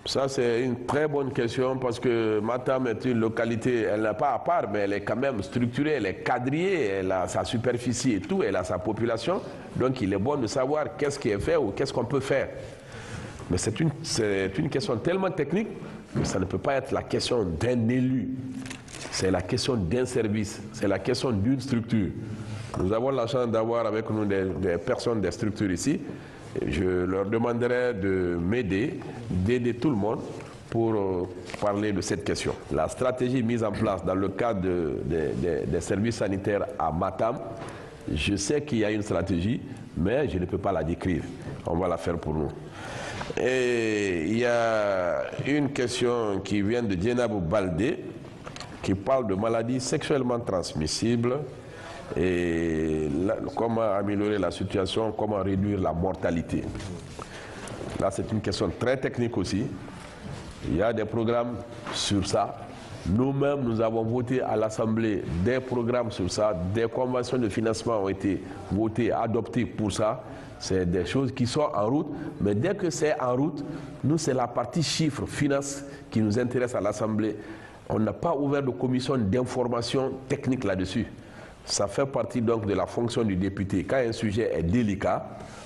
Ça, c'est une très bonne question parce que Matam est une localité, elle n'est pas à part, mais elle est quand même structurée, elle est quadrillée, elle a sa superficie et tout, elle a sa population. Donc, il est bon de savoir qu'est-ce qui est fait ou qu'est-ce qu'on peut faire. Mais c'est une question tellement technique que ça ne peut pas être la question d'un élu. C'est la question d'un service, c'est la question d'une structure. Nous avons la chance d'avoir avec nous des personnes, des structures ici. Je leur demanderai de m'aider, d'aider tout le monde pour parler de cette question. La stratégie mise en place dans le cadre des services sanitaires à Matam, je sais qu'il y a une stratégie, mais je ne peux pas la décrire. On va la faire pour nous. Et il y a une question qui vient de Dienabou Baldé, qui parle de maladies sexuellement transmissibles. Et comment améliorer la situation, comment réduire la mortalité. Là, c'est une question très technique aussi. Il y a des programmes sur ça. Nous-mêmes, nous avons voté à l'Assemblée des programmes sur ça. Des conventions de financement ont été votées, adoptées pour ça. C'est des choses qui sont en route. Mais dès que c'est en route, nous, c'est la partie chiffres, finances qui nous intéresse à l'Assemblée. On n'a pas ouvert de commission d'information technique là-dessus. Ça fait partie donc de la fonction du député. Quand un sujet est délicat,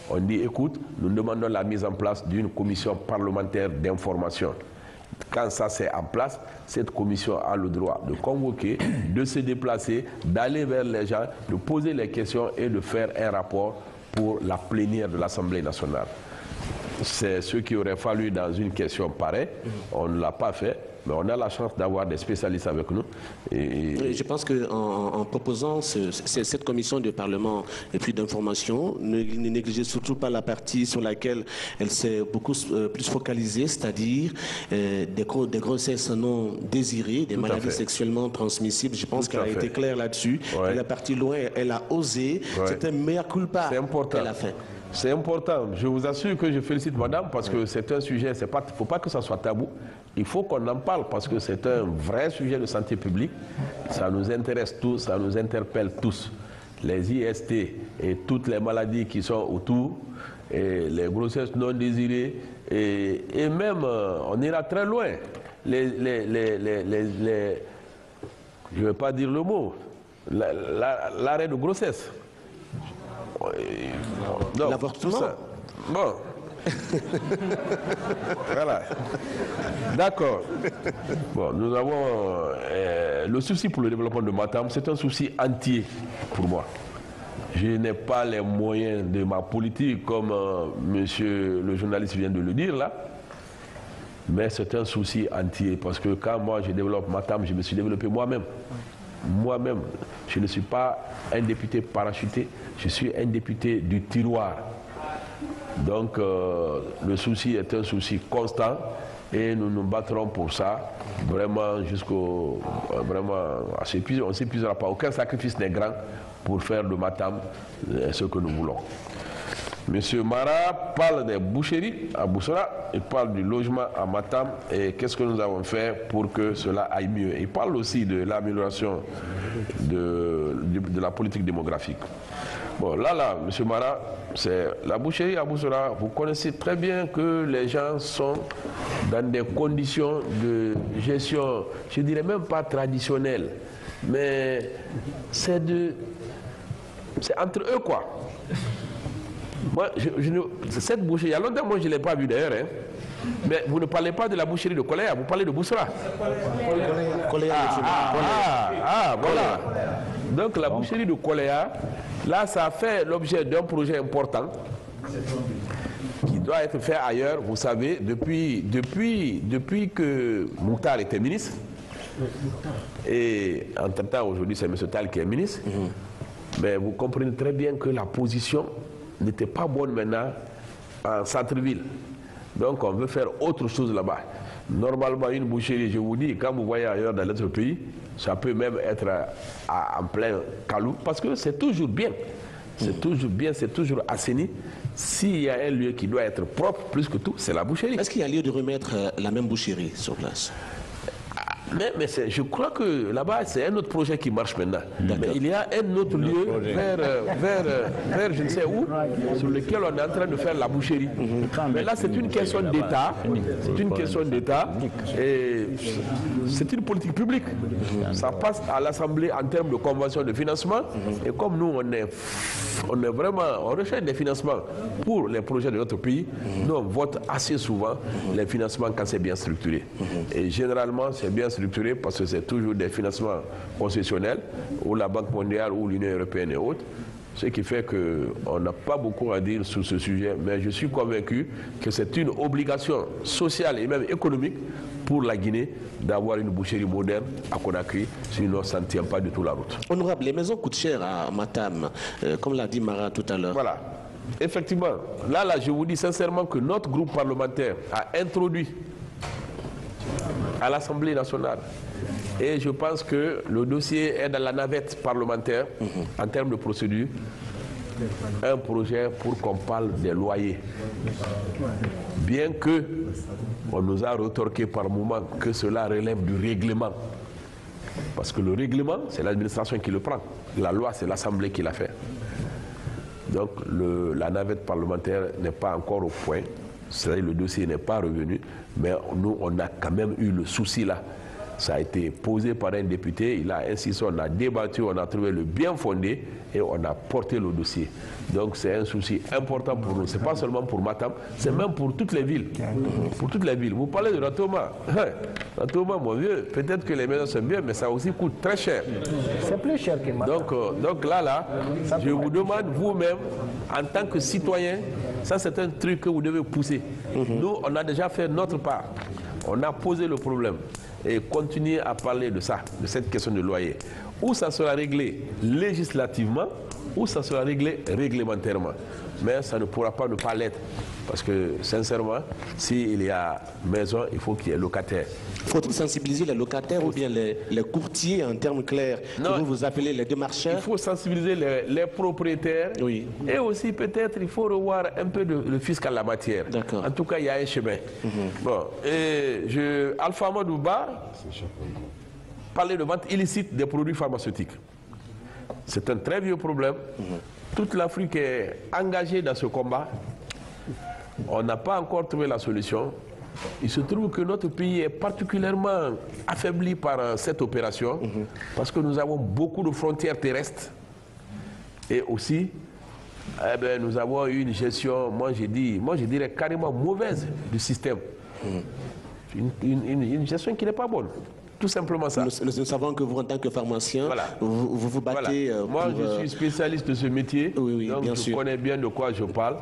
on dit écoute, nous demandons la mise en place d'une commission parlementaire d'information. Quand ça c'est en place, cette commission a le droit de convoquer, de se déplacer, d'aller vers les gens, de poser les questions et de faire un rapport pour la plénière de l'Assemblée nationale. C'est ce qui aurait fallu dans une question pareille. On ne l'a pas fait. Mais on a la chance d'avoir des spécialistes avec nous. Et je pense qu'en proposant cette commission de parlement et puis d'information, ne négligez surtout pas la partie sur laquelle elle s'est beaucoup plus focalisée, c'est-à-dire des grossesses non désirées, des maladies sexuellement transmissibles. Je pense qu'elle a été claire là-dessus. Ouais. Elle est partie loin, elle a osé. Ouais. C'est un mea culpa qu'elle a fait. C'est important. Je vous assure que je félicite madame parce que c'est un sujet, il ne faut pas que ça soit tabou. Il faut qu'on en parle parce que c'est un vrai sujet de santé publique. Ça nous intéresse tous, ça nous interpelle tous. Les IST et toutes les maladies qui sont autour, et les grossesses non désirées, et même, on ira très loin. Je ne vais pas dire le mot, l'arrêt de grossesse. L'avortement. Bon. Voilà. D'accord. Bon, nous avons le souci pour le développement de Matam, c'est un souci entier pour moi. Je n'ai pas les moyens de ma politique, comme monsieur le journaliste vient de le dire là, mais c'est un souci entier parce que quand moi je développe Matam, je me suis développé moi-même. Moi-même, je ne suis pas un député parachuté, je suis un député du tiroir. Donc, le souci est un souci constant et nous nous battrons pour ça, vraiment jusqu'au... on ne s'épuisera pas. Aucun sacrifice n'est grand pour faire de Matam ce que nous voulons. Monsieur Mara parle des boucheries à Boussora, il parle du logement à Matam et qu'est-ce que nous avons fait pour que cela aille mieux. Il parle aussi de l'amélioration de la politique démographique. Bon, là, monsieur Mara, c'est la boucherie à Boussora. Vous connaissez très bien que les gens sont dans des conditions de gestion, je dirais même pas traditionnelles, mais c'est entre eux quoi. Moi, cette boucherie, il y a longtemps, moi je ne l'ai pas vue d'ailleurs, hein. Mais vous ne parlez pas de la boucherie de Koléa, vous parlez de Boussora. Voilà. Donc la boucherie de Koléa, là, ça a fait l'objet d'un projet important qui doit être fait ailleurs. Vous savez, depuis que Mouktar était ministre, et entre-temps, aujourd'hui, c'est M. Tal qui est ministre, mais vous comprenez très bien que la position n'était pas bonne maintenant en centre-ville. Donc on veut faire autre chose là-bas. Normalement, une boucherie, je vous dis, quand vous voyez ailleurs dans notre pays, ça peut même être en plein calou, parce que c'est toujours bien. C'est toujours bien, c'est toujours assaini. S'il y a un lieu qui doit être propre, plus que tout, c'est la boucherie. Est-ce qu'il y a lieu de remettre la même boucherie sur place? Mais je crois que là-bas, c'est un autre projet qui marche maintenant. Mais il y a un autre lieu vers je ne sais où, sur lequel on est en train de faire la boucherie. Mais là, c'est une question d'État. C'est une question d'État. Et c'est une politique publique. Ça passe à l'Assemblée en termes de convention de financement. Et comme nous, on recherche des financements pour les projets de notre pays, nous, on vote assez souvent les financements quand c'est bien structuré. Et généralement, c'est bien structuré parce que c'est toujours des financements concessionnels, ou la Banque mondiale, ou l'Union européenne et autres. Ce qui fait qu'on n'a pas beaucoup à dire sur ce sujet, mais je suis convaincu que c'est une obligation sociale et même économique pour la Guinée d'avoir une boucherie moderne à Conakry, sinon ça ne tient pas du tout la route. Honorable, les maisons coûtent cher à Matam, comme l'a dit Mara tout à l'heure. Voilà. Effectivement, là, je vous dis sincèrement que notre groupe parlementaire a introduit à l'Assemblée nationale, et je pense que le dossier est dans la navette parlementaire en termes de procédure, un projet pour qu'on parle des loyers. Bien que on nous a retorqué par moment que cela relève du règlement. Parce que le règlement, c'est l'administration qui le prend. La loi, c'est l'Assemblée qui l'a fait. Donc la navette parlementaire n'est pas encore au point. C'est-à-dire le dossier n'est pas revenu, mais nous, on a quand même eu le souci là. Ça a été posé par un député, il a insisté, on a débattu, on a trouvé le bien fondé et on a porté le dossier. Donc c'est un souci important pour nous. Ce n'est pas seulement pour Matam, c'est même pour toutes les villes. Pour toutes les villes. Vous parlez de Ratoma. Ratoma, mon vieux, peut-être que les maisons sont bien, mais ça aussi coûte très cher. C'est plus cher que Matam. Donc là, je vous demande vous-même, en tant que citoyen, ça c'est un truc que vous devez pousser. Nous, on a déjà fait notre part. On a posé le problème. Et continuer à parler de ça, de cette question de loyer. Ou ça sera réglé législativement, ou ça sera réglé réglementairement. Mais ça ne pourra pas ne pas l'être. Parce que, sincèrement, s'il y a maison, il faut qu'il y ait locataire. Faut-il sensibiliser les locataires ou bien les courtiers en termes clairs, que vous appelez les démarcheurs? Il faut sensibiliser les propriétaires. Oui. Et aussi, peut-être, il faut revoir un peu le fisc en la matière. En tout cas, il y a un chemin. Bon, et Alpha Madouba parlait de vente illicite des produits pharmaceutiques. C'est un très vieux problème. Toute l'Afrique est engagée dans ce combat. On n'a pas encore trouvé la solution. Il se trouve que notre pays est particulièrement affaibli par cette opération parce que nous avons beaucoup de frontières terrestres et aussi nous avons une gestion, moi je dirais carrément mauvaise du système. Une gestion qui n'est pas bonne. Tout simplement ça. Nous savons que vous, en tant que pharmacien, vous battez... Moi, je suis spécialiste de ce métier, donc bien je sûr. connais bien de quoi je parle.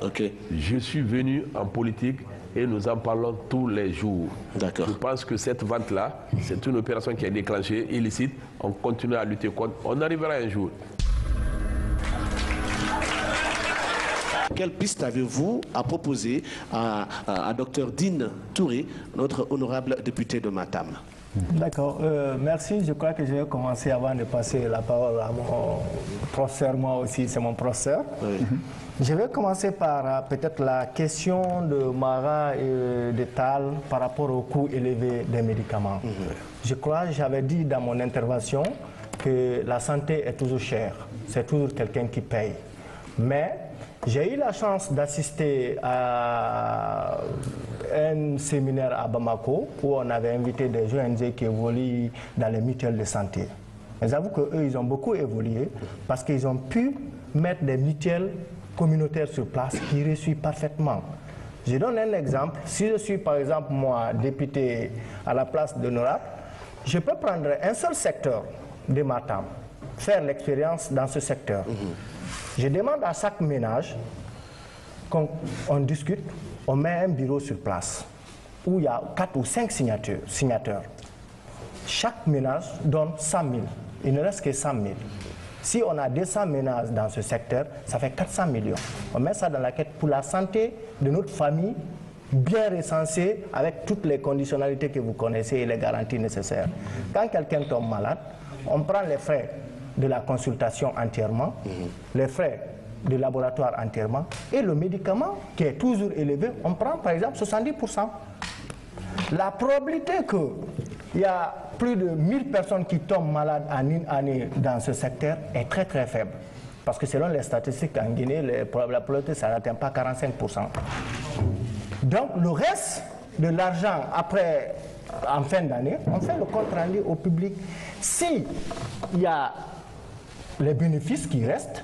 Je suis venu en politique et nous en parlons tous les jours. Je pense que cette vente-là, c'est une opération qui est déclenchée, illicite. On continue à lutter contre. On arrivera un jour. Quelle piste avez-vous à proposer à Dr Dine Touré, notre honorable député de Matam? D'accord, merci. Je crois que je vais commencer avant de passer la parole à mon professeur. Moi aussi, c'est mon professeur. Je vais commencer par peut-être la question de Mara et de Tal par rapport au coût élevé des médicaments. Je crois, j'avais dit dans mon intervention que la santé est toujours chère. C'est toujours quelqu'un qui paye. Mais j'ai eu la chance d'assister à un séminaire à Bamako où on avait invité des ONG qui évoluent dans les mutuelles de santé. Mais j'avoue qu'eux, ils ont beaucoup évolué parce qu'ils ont pu mettre des mutuelles communautaires sur place qui réussissent parfaitement. Je donne un exemple. Si je suis par exemple moi député à la place d'honorable, Je peux prendre un seul secteur de Matam, faire l'expérience dans ce secteur. Je demande à chaque ménage qu'on discute, on met un bureau sur place où il y a 4 ou 5 signateurs. Chaque ménage donne 100 000. Il ne reste que 100 000. Si on a 200 ménages dans ce secteur, ça fait 400 millions. On met ça dans la quête pour la santé de notre famille, bien recensée avec toutes les conditionnalités que vous connaissez et les garanties nécessaires. Quand quelqu'un tombe malade, on prend les frais de la consultation entièrement, les frais de laboratoire entièrement, et le médicament qui est toujours élevé, on prend par exemple 70%. La probabilité qu'il y a plus de 1000 personnes qui tombent malades en une année dans ce secteur est très très faible. Parce que selon les statistiques en Guinée, la probabilité, ça n'atteint pas 45%. Donc le reste de l'argent, après, en fin d'année, on fait le compte rendu au public. Si il y a les bénéfices qui restent,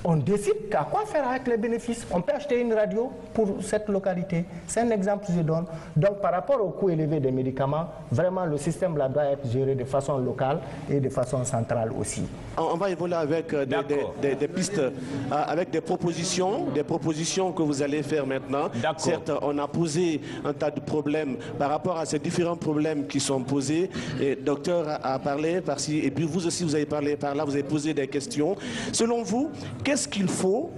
on décide à quoi faire avec les bénéfices. On peut acheter une radio pour cette localité. C'est un exemple que je donne. Donc par rapport au coût élevé des médicaments, vraiment le système là doit être géré de façon locale et de façon centrale aussi. On va évoluer avec des pistes, avec des propositions que vous allez faire maintenant. Certes, on a posé un tas de problèmes par rapport à ces différents problèmes qui sont posés. Et le docteur a parlé par-ci, et puis vous aussi vous avez parlé par là, vous avez posé des questions. Selon vous, qu'est-ce qu'il faut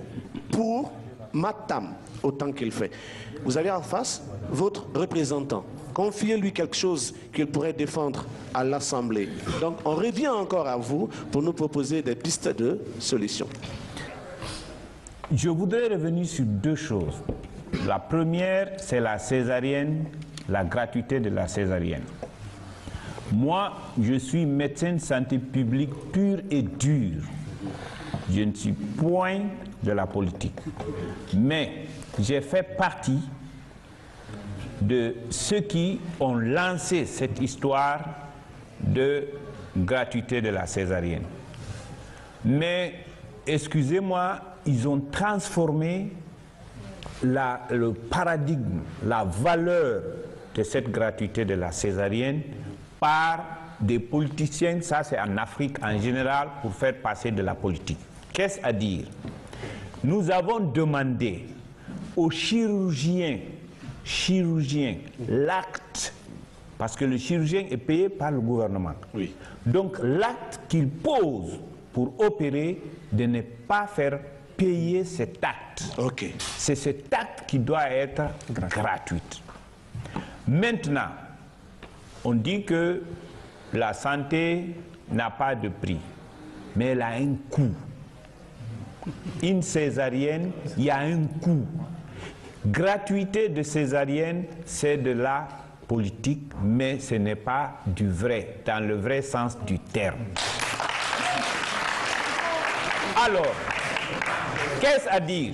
pour Matam autant qu'il fait? Vous avez en face votre représentant. Confiez-lui quelque chose qu'il pourrait défendre à l'Assemblée. Donc on revient encore à vous pour nous proposer des pistes de solutions. Je voudrais revenir sur 2 choses. La première, c'est la césarienne, la gratuité de la césarienne. Moi, je suis médecin de santé publique pur et dur. Je ne suis point de la politique. Mais j'ai fait partie de ceux qui ont lancé cette histoire de gratuité de la césarienne. Mais, excusez-moi, ils ont transformé le paradigme, la valeur de cette gratuité de la césarienne par des politiciens, ça c'est en Afrique en général, pour faire passer de la politique. Qu'est-ce à dire? Nous avons demandé aux chirurgiens l'acte, parce que le chirurgien est payé par le gouvernement. Oui. Donc l'acte qu'il pose pour opérer, de ne pas faire payer cet acte. Okay. C'est cet acte qui doit être gratuit. Maintenant, on dit que la santé n'a pas de prix, mais elle a un coût. Une césarienne, il y a un coût. Gratuité de césarienne, c'est de la politique, mais ce n'est pas du vrai, dans le vrai sens du terme. Alors, qu'est-ce à dire?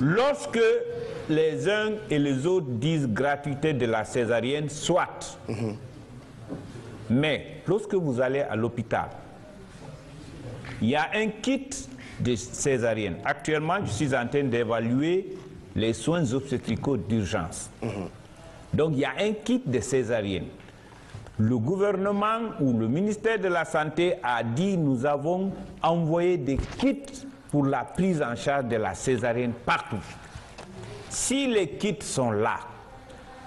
Lorsque les uns et les autres disent gratuité de la césarienne, soit. Mais lorsque vous allez à l'hôpital, il y a un kit de césarienne. Actuellement, je suis en train d'évaluer les soins obstétricaux d'urgence. Donc, il y a un kit de césarienne. Le gouvernement ou le ministère de la Santé a dit nous avons envoyé des kits pour la prise en charge de la césarienne partout. Si les kits sont là,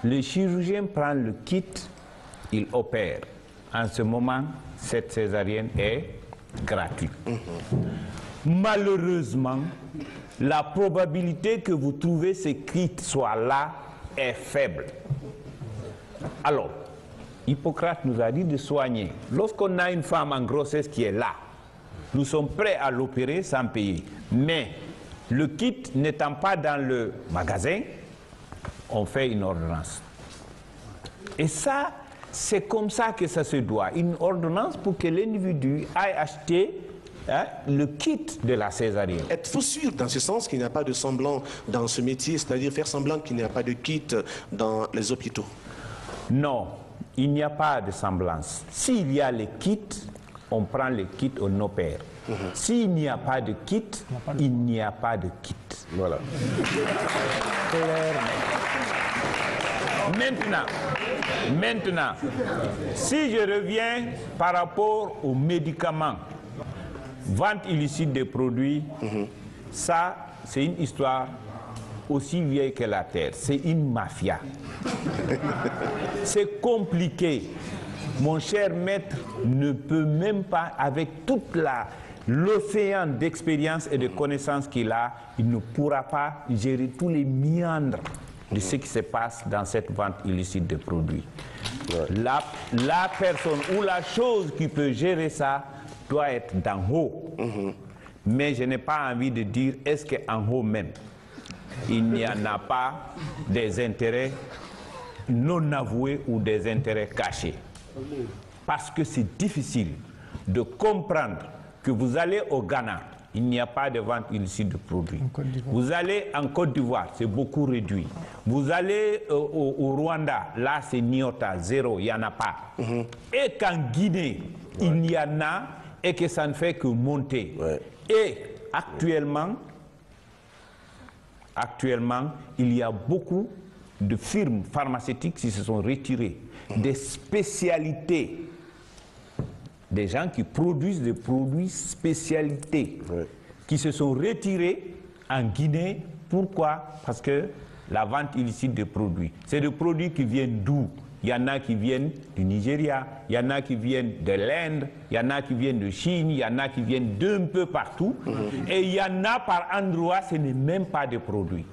le chirurgien prend le kit, il opère. En ce moment, cette césarienne est gratuite. Malheureusement, la probabilité que vous trouvez ces kits soient là est faible. Alors, Hippocrate nous a dit de soigner. Lorsqu'on a une femme en grossesse qui est là, nous sommes prêts à l'opérer sans payer. Mais le kit n'étant pas dans le magasin, on fait une ordonnance. Et ça, c'est comme ça que ça se doit. Une ordonnance pour que l'individu aille acheter le kit de la césarienne. Êtes-vous sûr dans ce sens qu'il n'y a pas de semblant dans ce métier, c'est-à-dire faire semblant qu'il n'y a pas de kit dans les hôpitaux? Non, il n'y a pas de semblance. S'il y a les kits, on prend les kits, on opère. S'il n'y a pas de kit, il n'y a pas de kit. Voilà. Maintenant, si je reviens par rapport aux médicaments, vente illicite des produits, ça, c'est une histoire aussi vieille que la terre. C'est une mafia. C'est compliqué. Mon cher maître ne peut même pas, avec toute l'océan d'expérience et de connaissances qu'il a, il ne pourra pas gérer tous les méandres de ce qui se passe dans cette vente illicite de produits. La personne ou la chose qui peut gérer ça doit être d'en haut. Mais je n'ai pas envie de dire est-ce qu'en haut même, il n'y en a pas des intérêts non avoués ou des intérêts cachés. Parce que c'est difficile de comprendre que vous allez au Ghana, il n'y a pas de vente illicite de produits. Vous allez en Côte d'Ivoire, c'est beaucoup réduit. Vous allez au Rwanda, là c'est niota, zéro, il n'y en a pas. Et qu'en Guinée, il y en a et que ça ne fait que monter. Et actuellement, il y a beaucoup de firmes pharmaceutiques qui se sont retirées des spécialités, des gens qui produisent des produits spécialités, qui se sont retirés en Guinée. Pourquoi? Parce que la vente illicite de produits, c'est des produits qui viennent d'où? Il y en a qui viennent du Nigeria, il y en a qui viennent de l'Inde, il y en a qui viennent de Chine, il y en a qui viennent d'un peu partout. Et il y en a par endroits, ce n'est même pas des produits.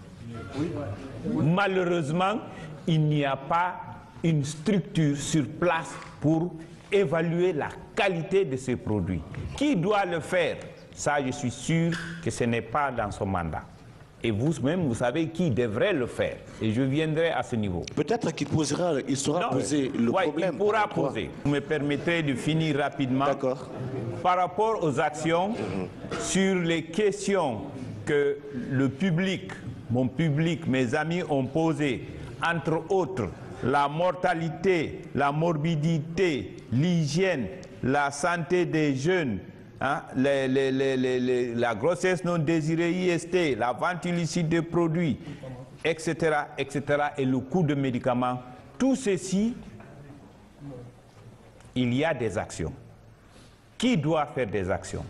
Malheureusement, il n'y a pas une structure sur place pour évaluer la qualité de ces produits. Qui doit le faire? Ça, je suis sûr que ce n'est pas dans son mandat. Et vous-même, vous savez qui devrait le faire. Et je viendrai à ce niveau. Peut-être qu'il saura poser le problème. Il pourra poser. Vous me permettrez de finir rapidement. D'accord. Par rapport aux actions, sur les questions que le public, mon public, mes amis ont posées, entre autres, la mortalité, la morbidité, l'hygiène, la santé des jeunes, hein, la grossesse non désirée IST, la vente illicite de produits, etc., etc., et le coût de médicaments, tout ceci, il y a des actions. Qui doit faire des actions?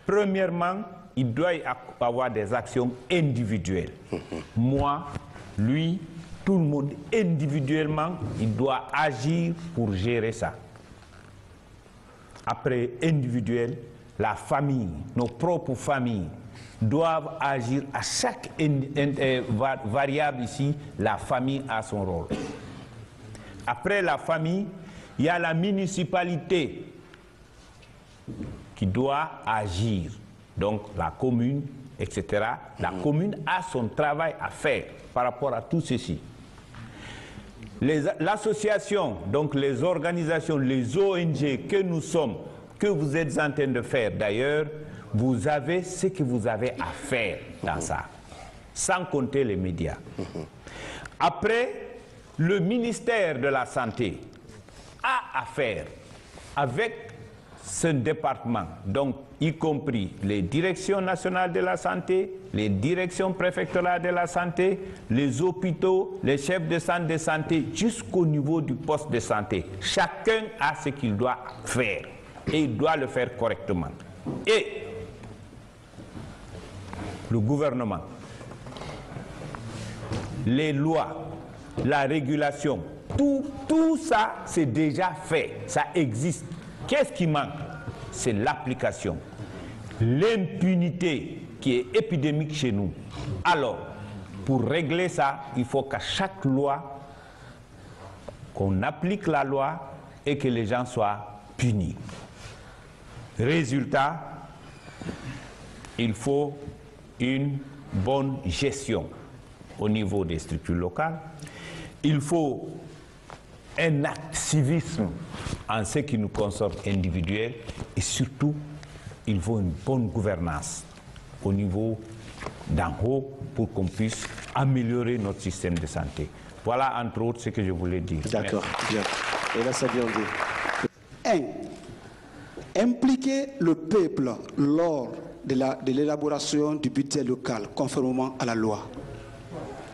Premièrement, il doit y avoir des actions individuelles. Moi, lui, tout le monde individuellement, il doit agir pour gérer ça. Après, individuel, la famille, nos propres familles doivent agir à chaque variable ici, la famille a son rôle. Après la famille, il y a la municipalité qui doit agir. Donc la commune, etc. La commune a son travail à faire par rapport à tout ceci. L'association, donc les organisations, les ONG que nous sommes, que vous êtes en train de faire d'ailleurs, vous avez ce que vous avez à faire dans ça, sans compter les médias. Après, le ministère de la Santé a à faire avec ce département, donc y compris les directions nationales de la santé, les directions préfectorales de la santé, les hôpitaux, les chefs de centre de santé, jusqu'au niveau du poste de santé. Chacun a ce qu'il doit faire et il doit le faire correctement. Et le gouvernement, les lois, la régulation, tout ça c'est déjà fait, ça existe. Qu'est-ce qui manque? C'est l'application. L'impunité qui est épidémique chez nous. Alors, pour régler ça, il faut qu'à chaque loi, qu'on applique la loi et que les gens soient punis. Résultat, il faut une bonne gestion au niveau des structures locales. Il faut un activisme en ce qui nous concerne individuel et surtout, il faut une bonne gouvernance au niveau d'en haut pour qu'on puisse améliorer notre système de santé. Voilà entre autres ce que je voulais dire. D'accord, bien. Et là, ça vient de... 1. Impliquer le peuple lors de l'élaboration du budget local conformément à la loi.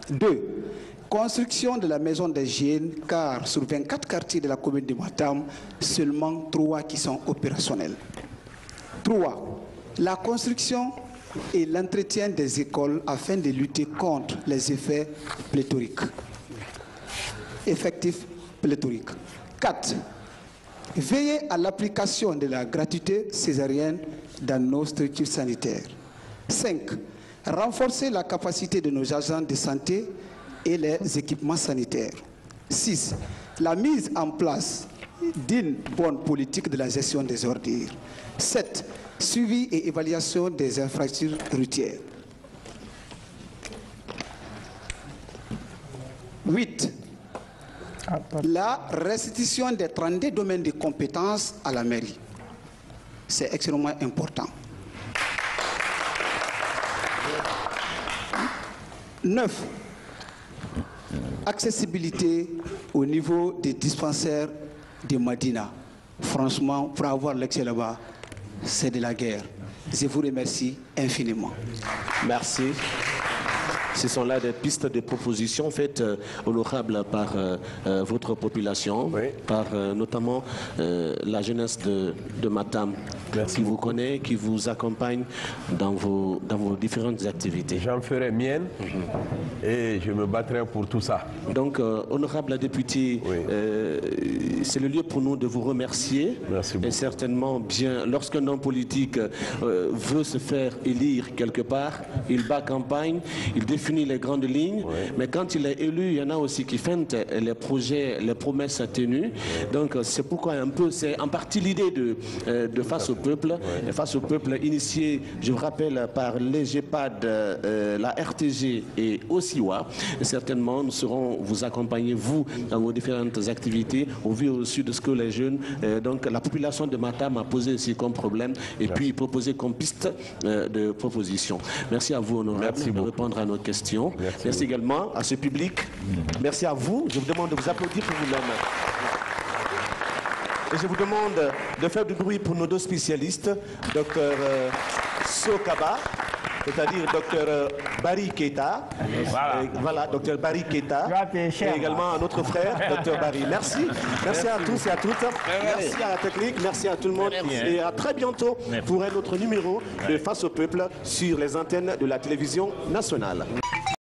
2. construction de la maison des jeunes, car sur 24 quartiers de la commune de Matam, seulement 3 qui sont opérationnels. 3. La construction et l'entretien des écoles afin de lutter contre les effets pléthoriques. Effectifs pléthoriques. 4. Veiller à l'application de la gratuité césarienne dans nos structures sanitaires. 5. Renforcer la capacité de nos agents de santé et les équipements sanitaires. 6. La mise en place d'une bonne politique de la gestion des ordures. 7. Suivi et évaluation des infrastructures routières. 8. La restitution des 32 domaines de compétences à la mairie. C'est extrêmement important. 9. Accessibilité au niveau des dispensaires de Madina. Franchement, pour avoir l'accès là-bas, c'est de la guerre. Je vous remercie infiniment. Merci. Ce sont là des pistes de propositions faites honorables par votre population, oui, par notamment la jeunesse de Matam, qui vous connaît, qui vous accompagne dans vos différentes activités. J'en ferai mienne et je me battrai pour tout ça. Donc, honorable député, oui, c'est le lieu pour nous de vous remercier. Merci beaucoup. Et certainement, bien, lorsqu'un homme politique veut se faire élire quelque part, il bat campagne, il définit les grandes lignes, oui, mais quand il est élu, il y en a aussi qui feintent les projets, les promesses tenues. Donc c'est pourquoi un peu, c'est en partie l'idée de Face au Peuple, oui, Face au Peuple initié, je vous rappelle, par l'EGEPAD, la RTG et OSIWA. Et certainement, nous serons vous accompagner, vous, dans vos différentes activités, au vu aussi de ce que les jeunes, donc la population de Matam a posé aussi comme problème, et merci, puis proposer comme piste de proposition. Merci à vous, honorable, de répondre à nos questions. Merci également à ce public. Merci à vous. Je vous demande de vous applaudir pour vous-même. Et je vous demande de faire du bruit pour nos deux spécialistes, Dr Sokaba, c'est-à-dire Dr Barry Keita. Voilà, Dr Barry Keita. Et également notre frère, Dr Barry. Merci. Merci à tous et à toutes. Merci à la technique, merci à tout le monde. Et à très bientôt pour un autre numéro de Face au Peuple sur les antennes de la télévision nationale.